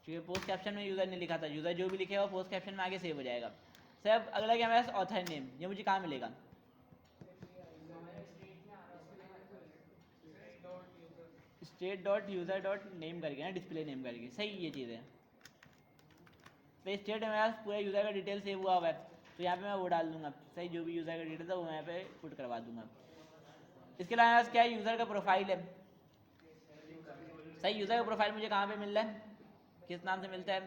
S1: क्योंकि पोस्ट कैप्शन में यूज़र ने लिखा था, यूज़र जो भी लिखेगा वो पोस्ट कैप्शन में आगे सेव हो जाएगा। सर अब अगला क्या मेरा ऑथर नेम, ये मुझे कहाँ मिलेगा? State dot user dot name करके ना, डिस्प्ले नेम करके। सही, ये चीज़ है। तो स्टेट में मेरा पूरा यूज़र का डिटेल सेव हुआ है, तो यहाँ पे मैं वो डाल दूंगा सही, जो भी यूज़र का डिटेल था वो यहाँ पे पुट करवा दूंगा। इसके अलावा क्या है, यूज़र का प्रोफाइल है। सही, यूज़र का प्रोफाइल मुझे कहाँ पे मिल रहा है, किस नाम से मिलता है?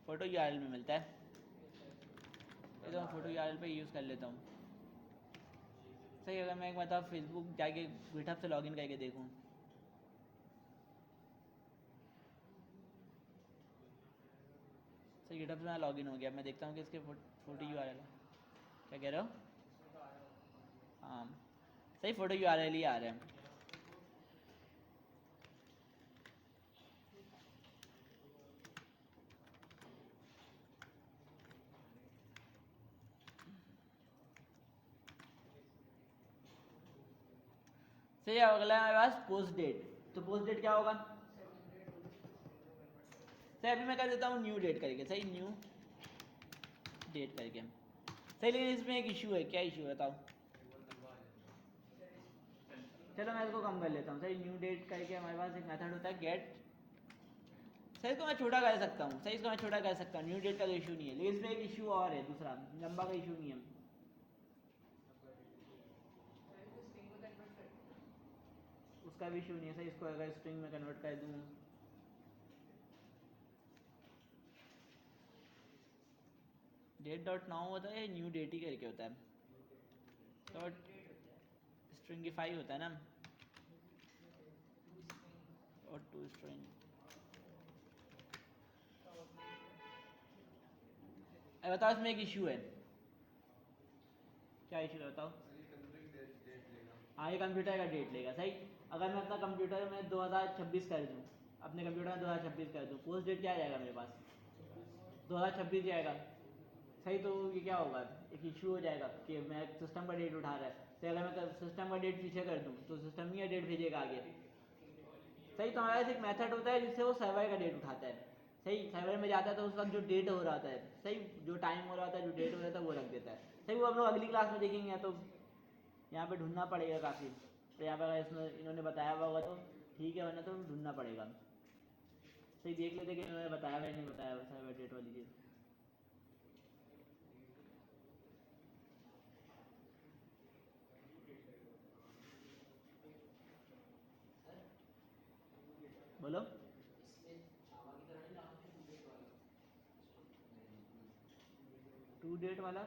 S1: फोटो यूआरएल में मिलता है। तो मैं फोटो यूआरएल पे यूज़ कर लेता हूँ। सही, अगर मैं एक मतलब फेसबुक जाके गिटहब से लॉगिन करके देखूँ, सही गिटहब से मैं लॉगिन हो गया, मैं देखता हूँ कि इसके फोटो यूआरएल है। क्या कह रहे हो? हाँ सही, फोटो यूआरएल ही आ रहा है। सही, अगला है हमारे पास पोस्ट डेट। तो पोस्ट डेट क्या होगा? सही, अभी मैं कर देता हूँ न्यू डेट करके। सही, न्यू डेट करके। सही, लेकिन इसमें एक इशू है। क्या इशू है बताओ? चलो मैं इसको कम कर लेता हूँ। सही, न्यू डेट करके हमारे पास एक मेथड होता है गेट। सही, इसको मैं छोटा कर सकता हूँ। सही, इसको मैं छोटा कर सकता हूँ, न्यू डेट का तो इशू नहीं है। लेकिन इसमें एक इशू और है, दूसरा लंबा का इशू नहीं है। उसका भी इशू नहीं है। सही, इसको अगर स्ट्रिंग में कन्वर्ट कर दूँ, डेट डॉट नाउ होता है, न्यू डेट ही करके होता है। डॉट स्ट्रिंगिफाई होता है ना, और टू स्ट्रिंग। बताओ, इसमें एक इशू है। क्या इशू है बताओ? हाँ, ये कंप्यूटर का डेट लेगा। सही, अगर मैं अपना कंप्यूटर में 2026 कर दूँ, अपने कंप्यूटर में 2026 कर दूँ, पोस्ट डेट क्या जाएगा मेरे पास? 2026 जाएगा। सही, तो ये क्या होगा, एक इशू हो जाएगा कि मैं सिस्टम का डेट उठा रहा है। तो अगर मैं सिस्टम का डेट पीछे कर दूँ तो सिस्टम ही डेट भेजेगा आगे। सही, तो हमारे पास एक मेथड होता है जिससे वो सर्वर का डेट उठाता है। सही, सर्वर में जाता है तो उस वक्त जो डेट हो रहा है, सही, जो टाइम हो रहा था, जो डेट हो रहा था, वो रख देता है। सही, वो हम लोग अगली क्लास में देखेंगे। तो यहाँ पे ढूंढना पड़ेगा काफ़ी। तो यहाँ पर इसमें इन्होंने बताया हुआ होगा तो ठीक है, वरना तो ढूंढना पड़ेगा। सही, देख लेते कि इन्होंने बताया हुआ नहीं बताया हुआ सर्वर डेट वाली चीज़। बोलो। टू डेट वाला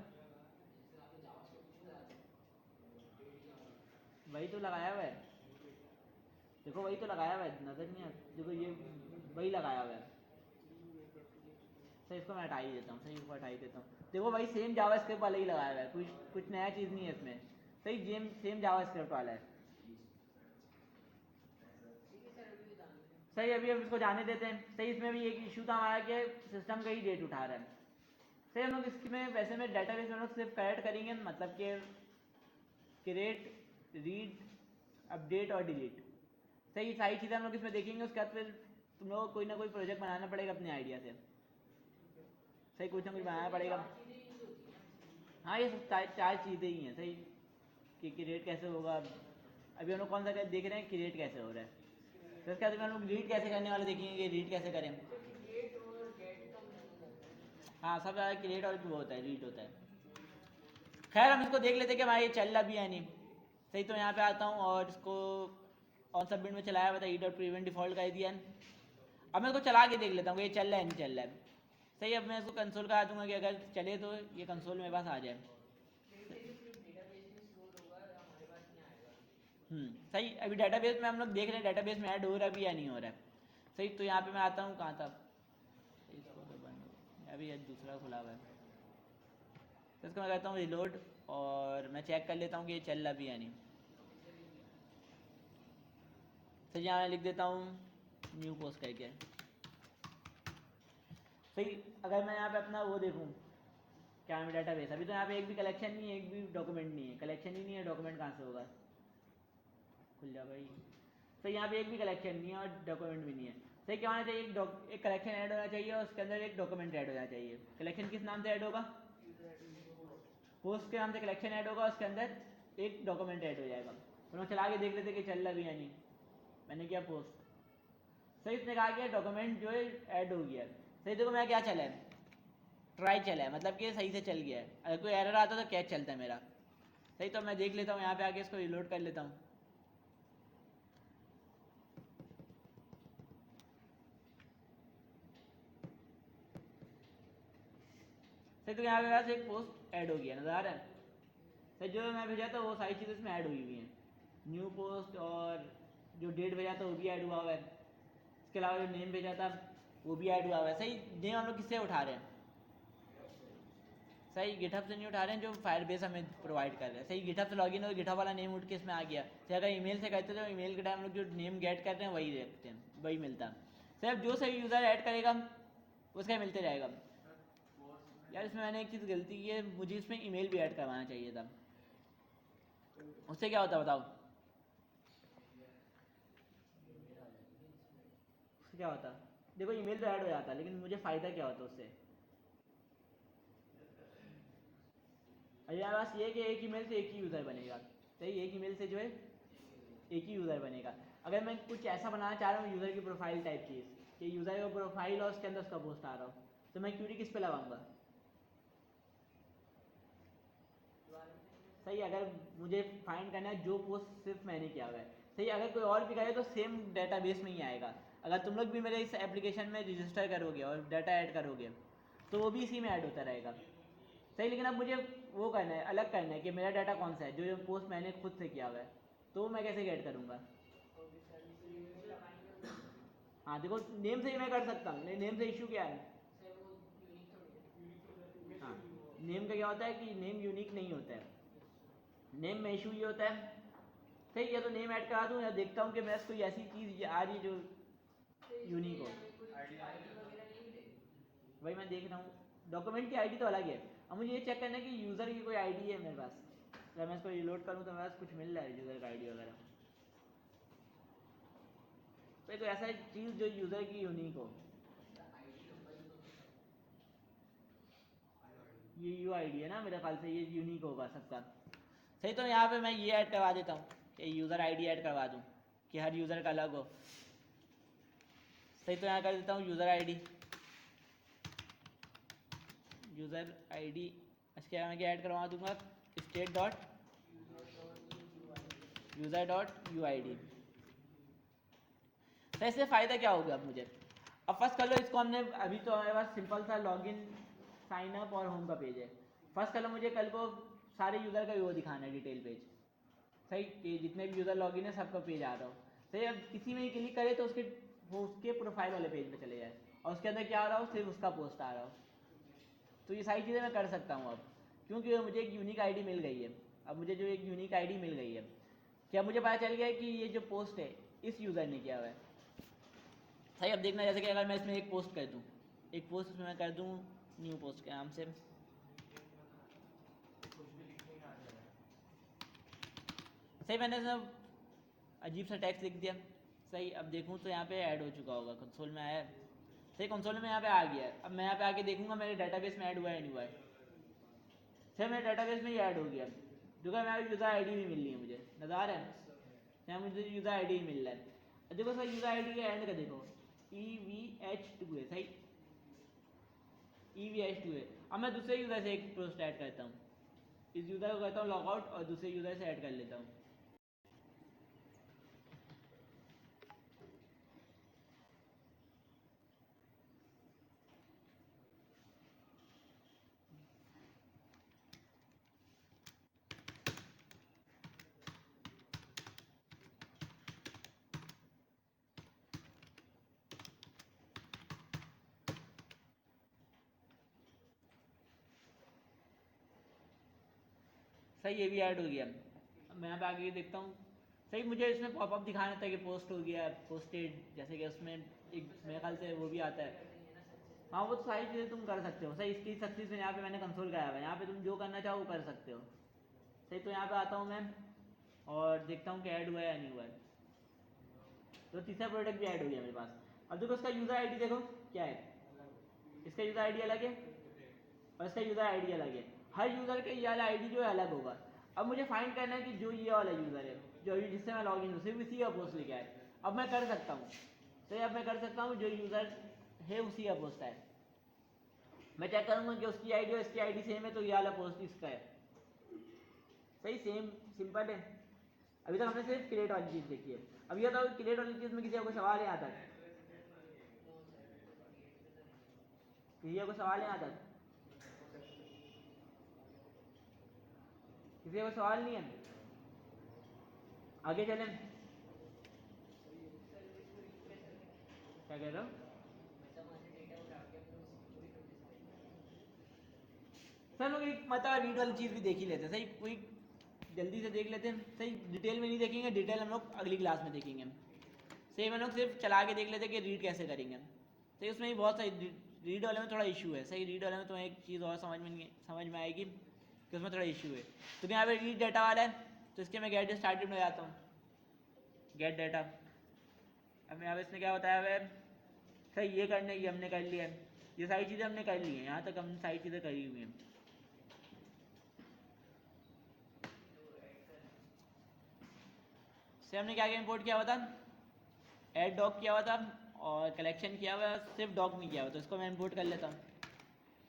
S1: वही तो लगाया हुआ है। देखो, वही तो लगाया हुआ है, नजर नहीं आता? देखो, ये वही लगाया हुआ है। सही, इसको मैं हटा ही देता हूँ। सही, इसको हटा ही देता हूँ। देखो, वही सेम जावास्क्रिप्ट वाला ही लगाया हुआ है, कुछ कुछ नया चीज़ नहीं है इसमें। सही, सेम जावास्क्रिप्ट वाला है। सही, अभी हम इसको जाने देते हैं। सही, इसमें भी एक इशू था हमारा कि सिस्टम का ही डेट उठा रहा है। सही, हम लोग इसमें वैसे में डेटाबेस में हम लोग सिर्फ करेक्ट करेंगे, मतलब कि क्रिएट, रीड, अपडेट और डिलीट। सही, सारी चीज़ें हम लोग इसमें देखेंगे। उसके बाद फिर तुम लोग को कोई ना कोई प्रोजेक्ट बनाना पड़ेगा अपने आइडिया से। सही, कुछ ना कुछ बनाना पड़ेगा। हाँ, ये सब चार चीज़ें ही हैं। सही, कि क्रिएट कैसे होगा, अभी हम लोग कौन सा देख रहे हैं, क्रिएट कैसे हो रहा है। फिर उसके बाद हम लोग रीड कैसे करने वाले देखेंगे कि रीड कैसे करें। हाँ, सब ज़्यादा क्रिएट और वो होता है, रीड होता है। खैर, हम इसको देख लेते हैं कि हमारा ये चल रहा भी है नहीं। सही, तो यहाँ पे आता हूँ और इसको ऑन सबमिट में चलाया हुआ था, ई डॉट प्रीवेंट डिफॉल्ट कर दिया। अब मैं इसको चला के देख लेता हूँ कि ये चल रहा है नहीं चल रहा है। सही, अब मैं इसको कंसोल का आ दूंगा कि अगर चले तो ये कंसोल मेरे पास आ जाए। सही, अभी डेटाबेस में हम लोग देख रहे हैं डेटाबेस में ऐड हो रहा है भी या नहीं हो रहा है। सही, तो यहाँ पे मैं आता हूँ, कहाँ था, इसको तो बंद हो अभी, ये दूसरा खुला हुआ है। तो इसको मैं कहता हूँ रिलोड, और मैं चेक कर लेता हूँ कि ये चल रहा भी या नहीं। सही, यहाँ मैं लिख देता हूँ न्यू पोस्ट करके। सही, अगर मैं यहाँ पे अपना वो देखूँ, क्या नाम है, डेटाबेस, अभी तो यहाँ पे एक भी कलेक्शन नहीं है, एक भी डॉक्यूमेंट नहीं है। कलेक्शन ही नहीं है, डॉक्यूमेंट कहाँ से होगा? खुल जा भाई। सही, यहाँ पे एक भी कलेक्शन नहीं है और डॉक्यूमेंट भी नहीं है। सही, क्या होना चाहिए, एक कलेक्शन ऐड होना चाहिए और उसके अंदर एक डॉक्यूमेंट ऐड होना चाहिए। कलेक्शन किस नाम से ऐड होगा? पोस्ट के नाम से कलेक्शन ऐड होगा, उसके अंदर एक डॉक्यूमेंट ऐड हो जाएगा। तो मैं चला के देख लेते कि चल रहा भी या नहीं। मैंने किया पोस्ट। सही इसने कहा कि डॉक्यूमेंट जो है ऐड हो गया है। सही देखो मेरा क्या चला है, ट्राई चला है, मतलब कि सही से चल गया है। अगर कोई एरर आता तो कैच चलता है मेरा। सही तो मैं देख लेता हूँ यहाँ पे आके, इसको रिलोड कर लेता हूँ। सही तो यहाँ पे पास एक पोस्ट ऐड हो गया, नजर आ रहा है। सही जो मैं भेजा था वो सारी चीज़ें इसमें ऐड हुई हुई हैं, न्यू पोस्ट, और जो डेट भेजा था वो भी ऐड हुआ हुआ है। इसके अलावा जो नेम भेजा था वो भी ऐड हुआ हुआ है। सही नेम हम लोग किससे उठा रहे हैं, सही गिटहब से नहीं उठा रहे हैं, जो फायरबेस हमें प्रोवाइड कर रहे हैं। सही गिटहब से लॉगिन हो, गिटहब वाला नेम उठ के इसमें आ गया। सही अगर ईमेल से करते तो ईमेल के टाइम हम लोग जो नेम गेट करते हैं वही रखते हैं, वही मिलता है। सही अब जो सही यूज़र ऐड करेगा उसका मिलते जाएगा। यार इसमें मैंने एक चीज़ गलती की है, मुझे इसमें ईमेल भी ऐड करवाना चाहिए था। उससे क्या होता बताओ, उससे क्या होता? देखो ईमेल तो ऐड हो जाता, लेकिन मुझे फ़ायदा क्या होता उससे? अरे यार बस ये कि एक ईमेल से एक ही यूज़र बनेगा। सही एक ईमेल से जो है एक ही यूज़र बनेगा। अगर मैं कुछ ऐसा बनाना चाह रहा हूँ यूज़र की प्रोफाइल टाइप चीज़, कि यूज़र का प्रोफाइल और उसके अंदर उसका पोस्ट आ रहा हो, तो मैं क्यूरी किस पे लगाऊंगा? सही अगर मुझे फाइंड करना है जो पोस्ट सिर्फ मैंने किया हुआ है। सही अगर कोई और भी करे तो सेम डेटाबेस में ही आएगा। अगर तुम लोग भी मेरे इस एप्लीकेशन में रजिस्टर करोगे और डाटा ऐड करोगे तो वो भी इसी में ऐड होता रहेगा। सही लेकिन अब मुझे वो करना है, अलग करना है कि मेरा डाटा कौन सा है, जो पोस्ट मैंने खुद से किया हुआ है, तो मैं कैसे ऐड करूँगा? हाँ देखो नेम से ही मैं कर सकता हूँ, नेम से इशू क्या है? हाँ नेम का क्या होता है कि नेम यूनिक नहीं होता है। नेम में इशू ये होता है, सही या तो नेम ऐड करा दूँ या देखता हूँ कि मेरे पास कोई ऐसी चीज़ आ रही है जो यूनिक हो। वही मैं देख रहा हूँ, डॉक्यूमेंट की आईडी तो अलग है। अब मुझे ये चेक करना है कि यूज़र की कोई आईडी है मेरे पास। अगर मैं इसको रिलोड करूँ तो मेरे पास कुछ मिल रहा है यूज़र का आईडी वगैरह। तो ऐसा चीज़ जो यूज़र की यूनिक हो, ये यू आई डी है ना, मेरे ख्याल से ये यूनिक होगा सबका। सही तो यहाँ पे मैं ये ऐड करवा देता हूँ कि यूज़र आईडी ऐड करवा दूँ कि हर यूज़र का अलग हो। सही तो यहाँ कर देता हूँ यूज़र आईडी, यूज़र आईडी। इसके मैं क्या ऐड करवा दूँगा, state dot user dot U I D. तो इससे फ़ायदा क्या होगा अब मुझे? अब फर्स्ट कर लो इसको, हमने अभी तो हमारे पास सिंपल सा लॉगिन साइन अप और होम का पेज है। फर्स्ट कर लो मुझे कल को सारे यूज़र का वो दिखाना है, डिटेल पेज। सही कि जितने भी यूज़र लॉगिन है सबका पेज आ रहा हो। सही अब किसी में क्लिक करे तो उसके वो उसके प्रोफाइल वाले पेज पे चले जाए और उसके अंदर क्या आ रहा हो, सिर्फ उसका पोस्ट आ रहा हो। तो ये सारी चीज़ें मैं कर सकता हूँ अब, क्योंकि मुझे एक यूनिक आईडी मिल गई है। अब मुझे जो एक यूनिक आईडी मिल गई है, क्या मुझे पता चल गया है कि ये जो पोस्ट है इस यूज़र ने किया हुआ है। सही अब देखना, जैसे कि अगर मैं इसमें एक पोस्ट कर दूँ, एक पोस्ट इसमें मैं कर दूँ न्यू पोस्ट के नाम से, सही मैंने सब अजीब सा टैक्स लिख दिया। सही अब देखूँ तो यहाँ पे ऐड हो चुका होगा, कंसोल में आया है। सही कंसोल में यहाँ पे आ गया है। अब मैं यहाँ पे आके देखूँगा मेरे डाटाबेस में ऐड हुआ है नहीं हुआ है। सही मेरे डाटाबेस में ही ऐड हो गया, जो कि मेरा यूज़र आईडी भी मिल रही है मुझे, नज़र आ रहा है यहाँ मुझे यूज़र आईडी ही मिल रहा है। अब देखो सर यूज़र आईडी के एंड का देखो EVH2 है। सही EVH2 है। अब मैं दूसरे यूज़र से एक पोस्ट ऐड करता हूँ, इस यूज़र को करता हूँ लॉग आउट और दूसरे यूज़र से ऐड कर लेता हूँ। सही ये भी ऐड हो गया। अब मैं यहाँ पे आगे देखता हूँ। सही मुझे इसमें पॉपअप दिखाना था कि पोस्ट हो गया, पोस्टेड, जैसे कि उसमें एक मेरे ख्याल से वो भी आता है। हाँ वो तो सारी चीज़ें तुम कर सकते हो। सही इसकी सक्सेस में यहाँ पे मैंने कंसोल कराया हुआ है, यहाँ पे तुम जो करना चाहो वो कर सकते हो। सही तो यहाँ पे आता हूँ मैं और देखता हूँ कि ऐड हुआ है या नहीं हुआ है। तो तीसरा प्रोडक्ट भी ऐड हो गया मेरे पास। अब देखो इसका यूज़र आईडी देखो क्या है, इसका यूज़र आईडी अलग है और इसका यूज़र आईडी अलग है। हर यूज़र का ये वाला आईडी जो है अलग होगा। अब मुझे फाइंड करना है कि जो ये वाला यूज़र है, जो अभी जिससे मैं लॉगिन हूँ, सिर्फ इसी का पोस्ट लिखा है। अब मैं कर सकता हूँ, तो अब मैं कर सकता हूँ जो यूज़र है उसी का पोस्ट है, मैं चेक करूँगा कि उसकी आईडी और इसकी आईडी सेम है तो ये वाला पोस्ट इसका है। सही, सेम सिंपल है। अभी तक हमने सिर्फ क्रिएट वाली चीज़ देखी है। अब ये बताओ क्रिएट वाली चीज़ में किसी को सवाल है यहाँ तक? किसी को सवाल है यहाँ तक? किसी को सवाल नहीं है? आगे चलें। क्या कह रहे हो? सर लोग एक मतलब रीड वाली चीज़ भी देख ही लेते हैं। सही, कोई जल्दी से देख लेते हैं। सही, डिटेल में नहीं देखेंगे, डिटेल हम लोग अगली क्लास में देखेंगे। सही, हम लोग सिर्फ चला के देख लेते हैं कि रीड कैसे करेंगे। सही, उसमें भी बहुत सही रीड वाले में थोड़ा इशू है। सही, रीड वाले में तुम्हें एक चीज़ और समझ में आएगी कि उसमें थोड़ा इशू है। तो यहाँ पे रीड डाटा वाला है तो इसके मैं गेट स्टार्टेड में जाता हूँ, गेट डाटा। अब यहाँ पे इसने क्या बताया हुआ है? सही, ये करने ये हमने कर लिया है, ये सारी चीज़ें हमने कर ली हैं, यहाँ तक हमने सारी चीज़ें करी हुई हैं। से हमने क्या क्या इंपोर्ट किया हुआ था? ऐड डॉग किया हुआ था और कलेक्शन किया हुआ है, सिर्फ डॉग नहीं किया हुआ, तो इसको मैं इंपोर्ट कर लेता हूँ।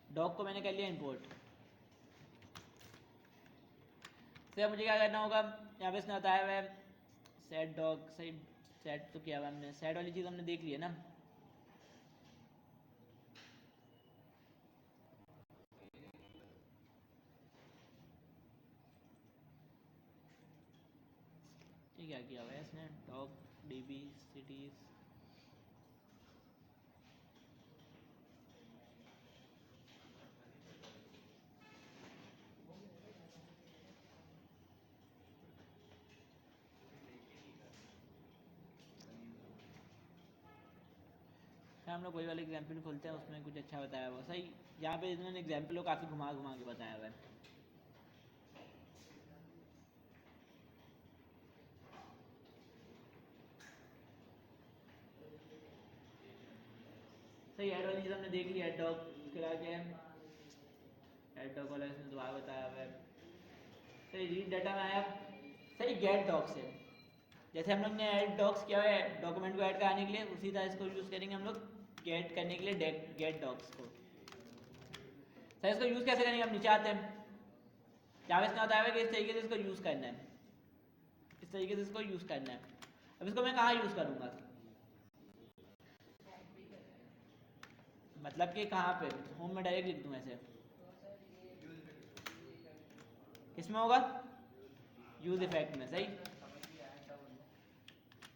S1: डॉग को मैंने कर लिया इंपोर्ट। से अब मुझे क्या करना होगा? यहाँ पे इसने बताया हुआ है सेट डॉग। सही, सेट तो किया हुआ हमने, सेट वाली चीज़ हमने देख ली है ना। ये क्या किया हुआ है इसने? Dog dB cities. हम लोग वही वाले एग्जाम्पल खोलते हैं, उसमें कुछ अच्छा बताया हुआ। सही, यहाँ पे इन्होंने एग्जाम्पल को काफ़ी घुमा घुमा के बताया हुआ है। सही, ऐड वाली चीज़ हमने देख ली, ऐड डॉग के आगे ऐड डॉग वाला इसने दोबारा बताया हुआ है। सही, रीड डाटा में आया। सही, गेट डॉग से जैसे हम लोग ने ऐड डॉग्स किया हुआ है डॉक्यूमेंट को ऐड कराने के लिए, उसी तरह इसको यूज़ करेंगे हम लोग गेट करने के लिए गेट डॉग्स को। सही, इसको यूज़ कैसे करेंगे? हम नीचे आते हैं, जहाँ इसका बताया हुआ है कि इस तरीके से इसको यूज़ करना है, इस तरीके से इसको यूज़ करना है। अब इसको मैं कहाँ यूज़ करूँगा? मतलब कि कहाँ पे? होम में डायरेक्ट लिख दूँ ऐसे? किसमें होगा? यूज़ इफेक्ट में। सही,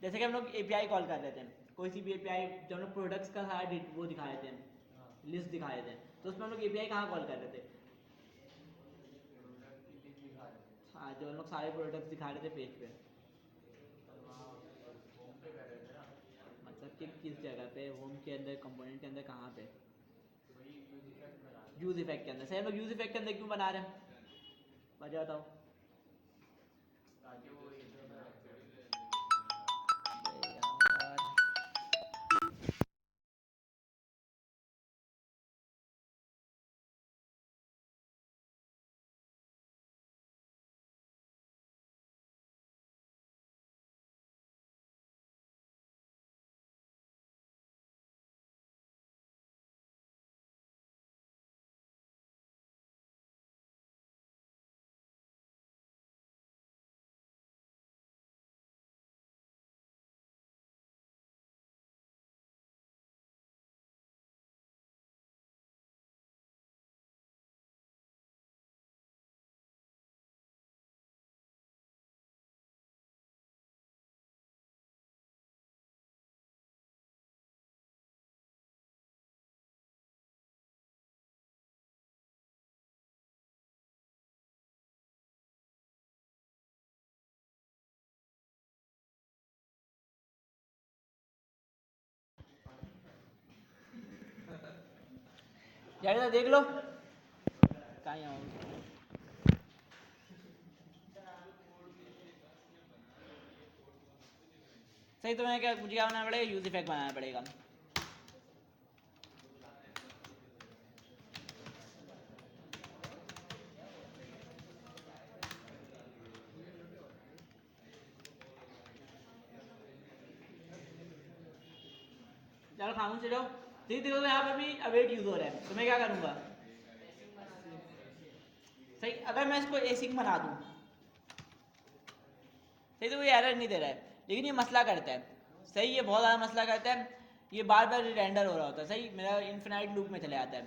S1: जैसे कि हम लोग एपीआई कॉल कर रहे थे, कोई सी भी एपीआई, जब हम लोग प्रोडक्ट्स का सारा वो दिखा रहे थे, लिस्ट दिखा रहे थे, तो उसमें हम लोग एपीआई कहाँ कॉल कर रहे थे? हाँ, जो हम लोग सारे प्रोडक्ट्स दिखा रहे थे पेज पे, मतलब कि किस जगह पे? होम के अंदर, कंपोनेंट के अंदर, कहाँ पे? यूज़ इफेक्ट के अंदर। सही, हम लोग यूज़ इफेक्ट के अंदर क्यों बना रहे हैं? वजह बताओ। यार देख लो कहाँ यहाँ हो। सही, तो मैं क्या, मुझे क्या बनाना पड़ेगा? यूज़ इफेक्ट बनाना पड़ेगा। चलो खामोश हो जाओ। ठीक देखो यहाँ पे भी अवेट यूज हो रहा है, तो मैं क्या करूँगा? सही, अगर मैं इसको एसिंग बना दूँ, सही, तो कोई एरर नहीं दे रहा है, लेकिन ये मसला करता है। सही, ये बहुत ज़्यादा मसला करता है, ये बार बार रेंडर हो रहा होता है। सही, मेरा इन्फिनाइट लूप में चले जाता है।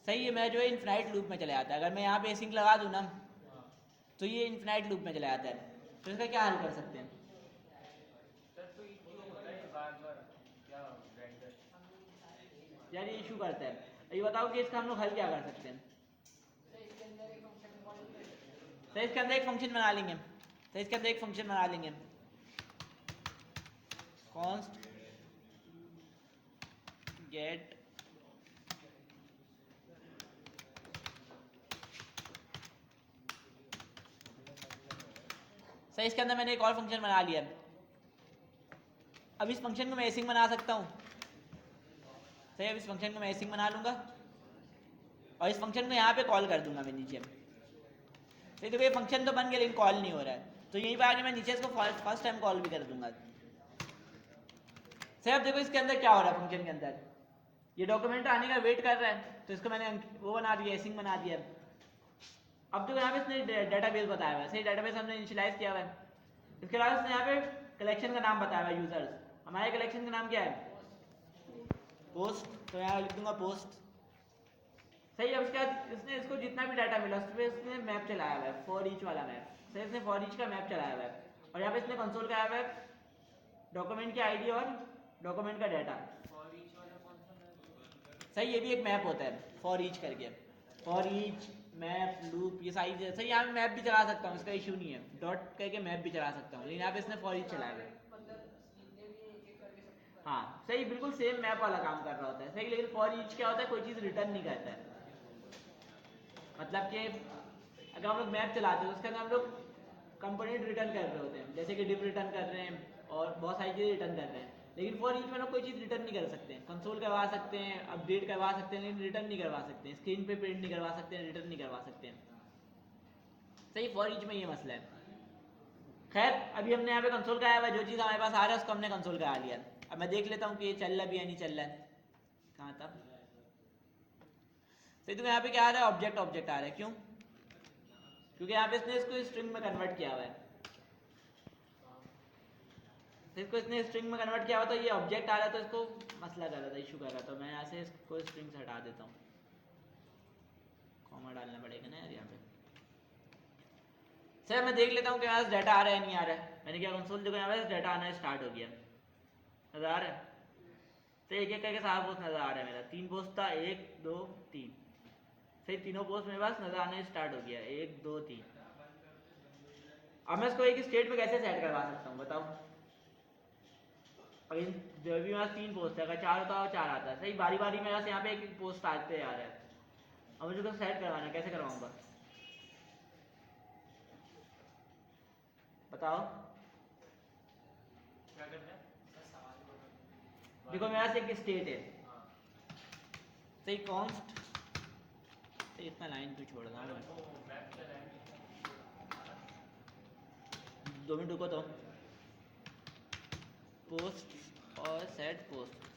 S1: सही है, मैं जो है इन्फिनाइट लूप में चले जाता है। अगर मैं यहाँ पे एसिंग लगा दूँ ना, तो ये इन्फिनाइट लूप में चला जाता है। तो इसका क्या हल कर सकते हैं? यार ये इशू करता है। ये बताओ कि इसका हम लोग हल क्या कर सकते हैं? सही, इसके अंदर एक फंक्शन बना लेंगे। सही, इसके अंदर एक फंक्शन बना लेंगे, कॉन्स्ट गेट सही, इसके अंदर मैंने एक और फंक्शन बना लिया। अब इस फंक्शन को मैं एसिंग बना सकता हूँ। सही, अब इस फंक्शन को मैं एसिंग बना लूंगा और इस फंक्शन को यहाँ पे कॉल कर दूंगा मैं नीचे। सही, तो ये फंक्शन तो बन गया लेकिन कॉल नहीं हो रहा है, तो यहीं पर आगे मैं नीचे इसको फर्स्ट टाइम कॉल भी कर दूंगा। सही, अब देखो इसके अंदर क्या हो रहा है। फंक्शन के अंदर ये डॉक्यूमेंट आने का वेट कर रहा है, तो इसको मैंने वो बना दिया, एसिंग बना दिया। अब देखो यहाँ पे इसने डेटाबेस बताया हुआ है। सही, डेटाबेस हमने इनिशियलाइज किया हुआ है। इसके अलावा इसने यहाँ पे कलेक्शन का नाम बताया हुआ है, यूजर्स। हमारे कलेक्शन का नाम क्या है? पोस्ट, तो यहाँ लिख दूंगा पोस्ट। सही, अब इसके बाद इसने इसको जितना भी डाटा मिला उस पर इसने मैप चलाया हुआ है, फॉर ईच वाला मैप। सही, इसने फॉर ईच का मैप चलाया हुआ है और यहाँ पे इसने कंसोल कराया हुआ है डॉक्यूमेंट की आईडी और डॉक्यूमेंट का डाटा। सही, ये भी एक मैप होता है फॉर ईच करके, फॉर ईच मैप लूप, ये सारी चीजें। सही, यहाँ पे मैप भी चला सकता हूँ, इसका इशू नहीं है, डॉट करके मैप भी चला सकता हूँ, लेकिन यहाँ पे इसने फॉर ईच चलाया हुआ है। हाँ सही, बिल्कुल सेम मैप वाला काम कर रहा होता है। सही, लेकिन फॉर ईच क्या होता है, कोई चीज़ रिटर्न नहीं करता है। मतलब कि अगर हम लोग मैप चलाते हैं तो उसके अंदर हम लोग कंपोनेंट रिटर्न कर रहे होते हैं, जैसे कि डिफ रिटर्न कर रहे हैं और बहुत सारी चीज़ें रिटर्न कर रहे हैं। लेकिन फॉर ईच में लोग कोई चीज़ रिटर्न नहीं कर सकते हैं। कंसोल करवा सकते हैं, अपडेट करवा सकते हैं, लेकिन रिटर्न नहीं करवा सकते हैं। स्क्रीन पे प्रिंट नहीं करवा सकते हैं, रिटर्न नहीं करवा सकते हैं। सही, फॉर ईच में ये मसला है। खैर, अभी हमने यहाँ पे कंसोल कराया हुआ है, जो चीज़ हमारे पास आ रहा है उसको हमने कंसोल करा लिया। अब मैं देख लेता हूँ कि ये चल रहा भी है नहीं चल रहा है। कहाँ था? सही, तो यहाँ पे क्या आ रहा है? ऑब्जेक्ट ऑब्जेक्ट आ रहा है। क्यों? क्योंकि यहाँ पे इसने इसको स्ट्रिंग में कन्वर्ट किया हुआ है। तो इसको इसने स्ट्रिंग में कन्वर्ट किया हुआ, तो ये ऑब्जेक्ट आ रहा है, तो इसको मसला कर रहा था, इशू कर रहा था। तो मैं यहाँ से इसको स्ट्रिंग से हटा देता हूँ। कॉमा डालना पड़ेगा ना यार यहाँ पे। सर, मैं देख लेता हूँ कि यहाँ से डाटा आ रहा है नहीं आ रहा है। मैंने क्या कंसोल देखो, यहाँ पे डाटा आना स्टार्ट हो गया, नजर आ रहा है। तो एक एक करके सारा पोस्ट नजर आ रहा है मेरा। 3 पोस्ट था, 1 2 3। सही, तीनों पोस्ट मेरे पास नजर आने स्टार्ट हो गया, 1 2 3। अब मैं इसको एक स्टेट में कैसे सेट करवा सकता हूँ बताओ? अगर जो भी मेरे पास 3 पोस्ट है, अगर 4 होता है 4 आता है। सही, बारी बारी मेरे पास यहाँ पे एक पोस्ट आते आ रहा है। अब मुझे उसको सेट करवाना है, कैसे करवाऊंगा बताओ?
S2: क्या करना है?
S1: देखो मेरे पास एक स्टेट है। सही, कॉन्स्ट, इतना लाइन क्यों छोड़ रहा हूँ? 2 मिनट रुको तो। पोस्ट और सेट पोस्ट,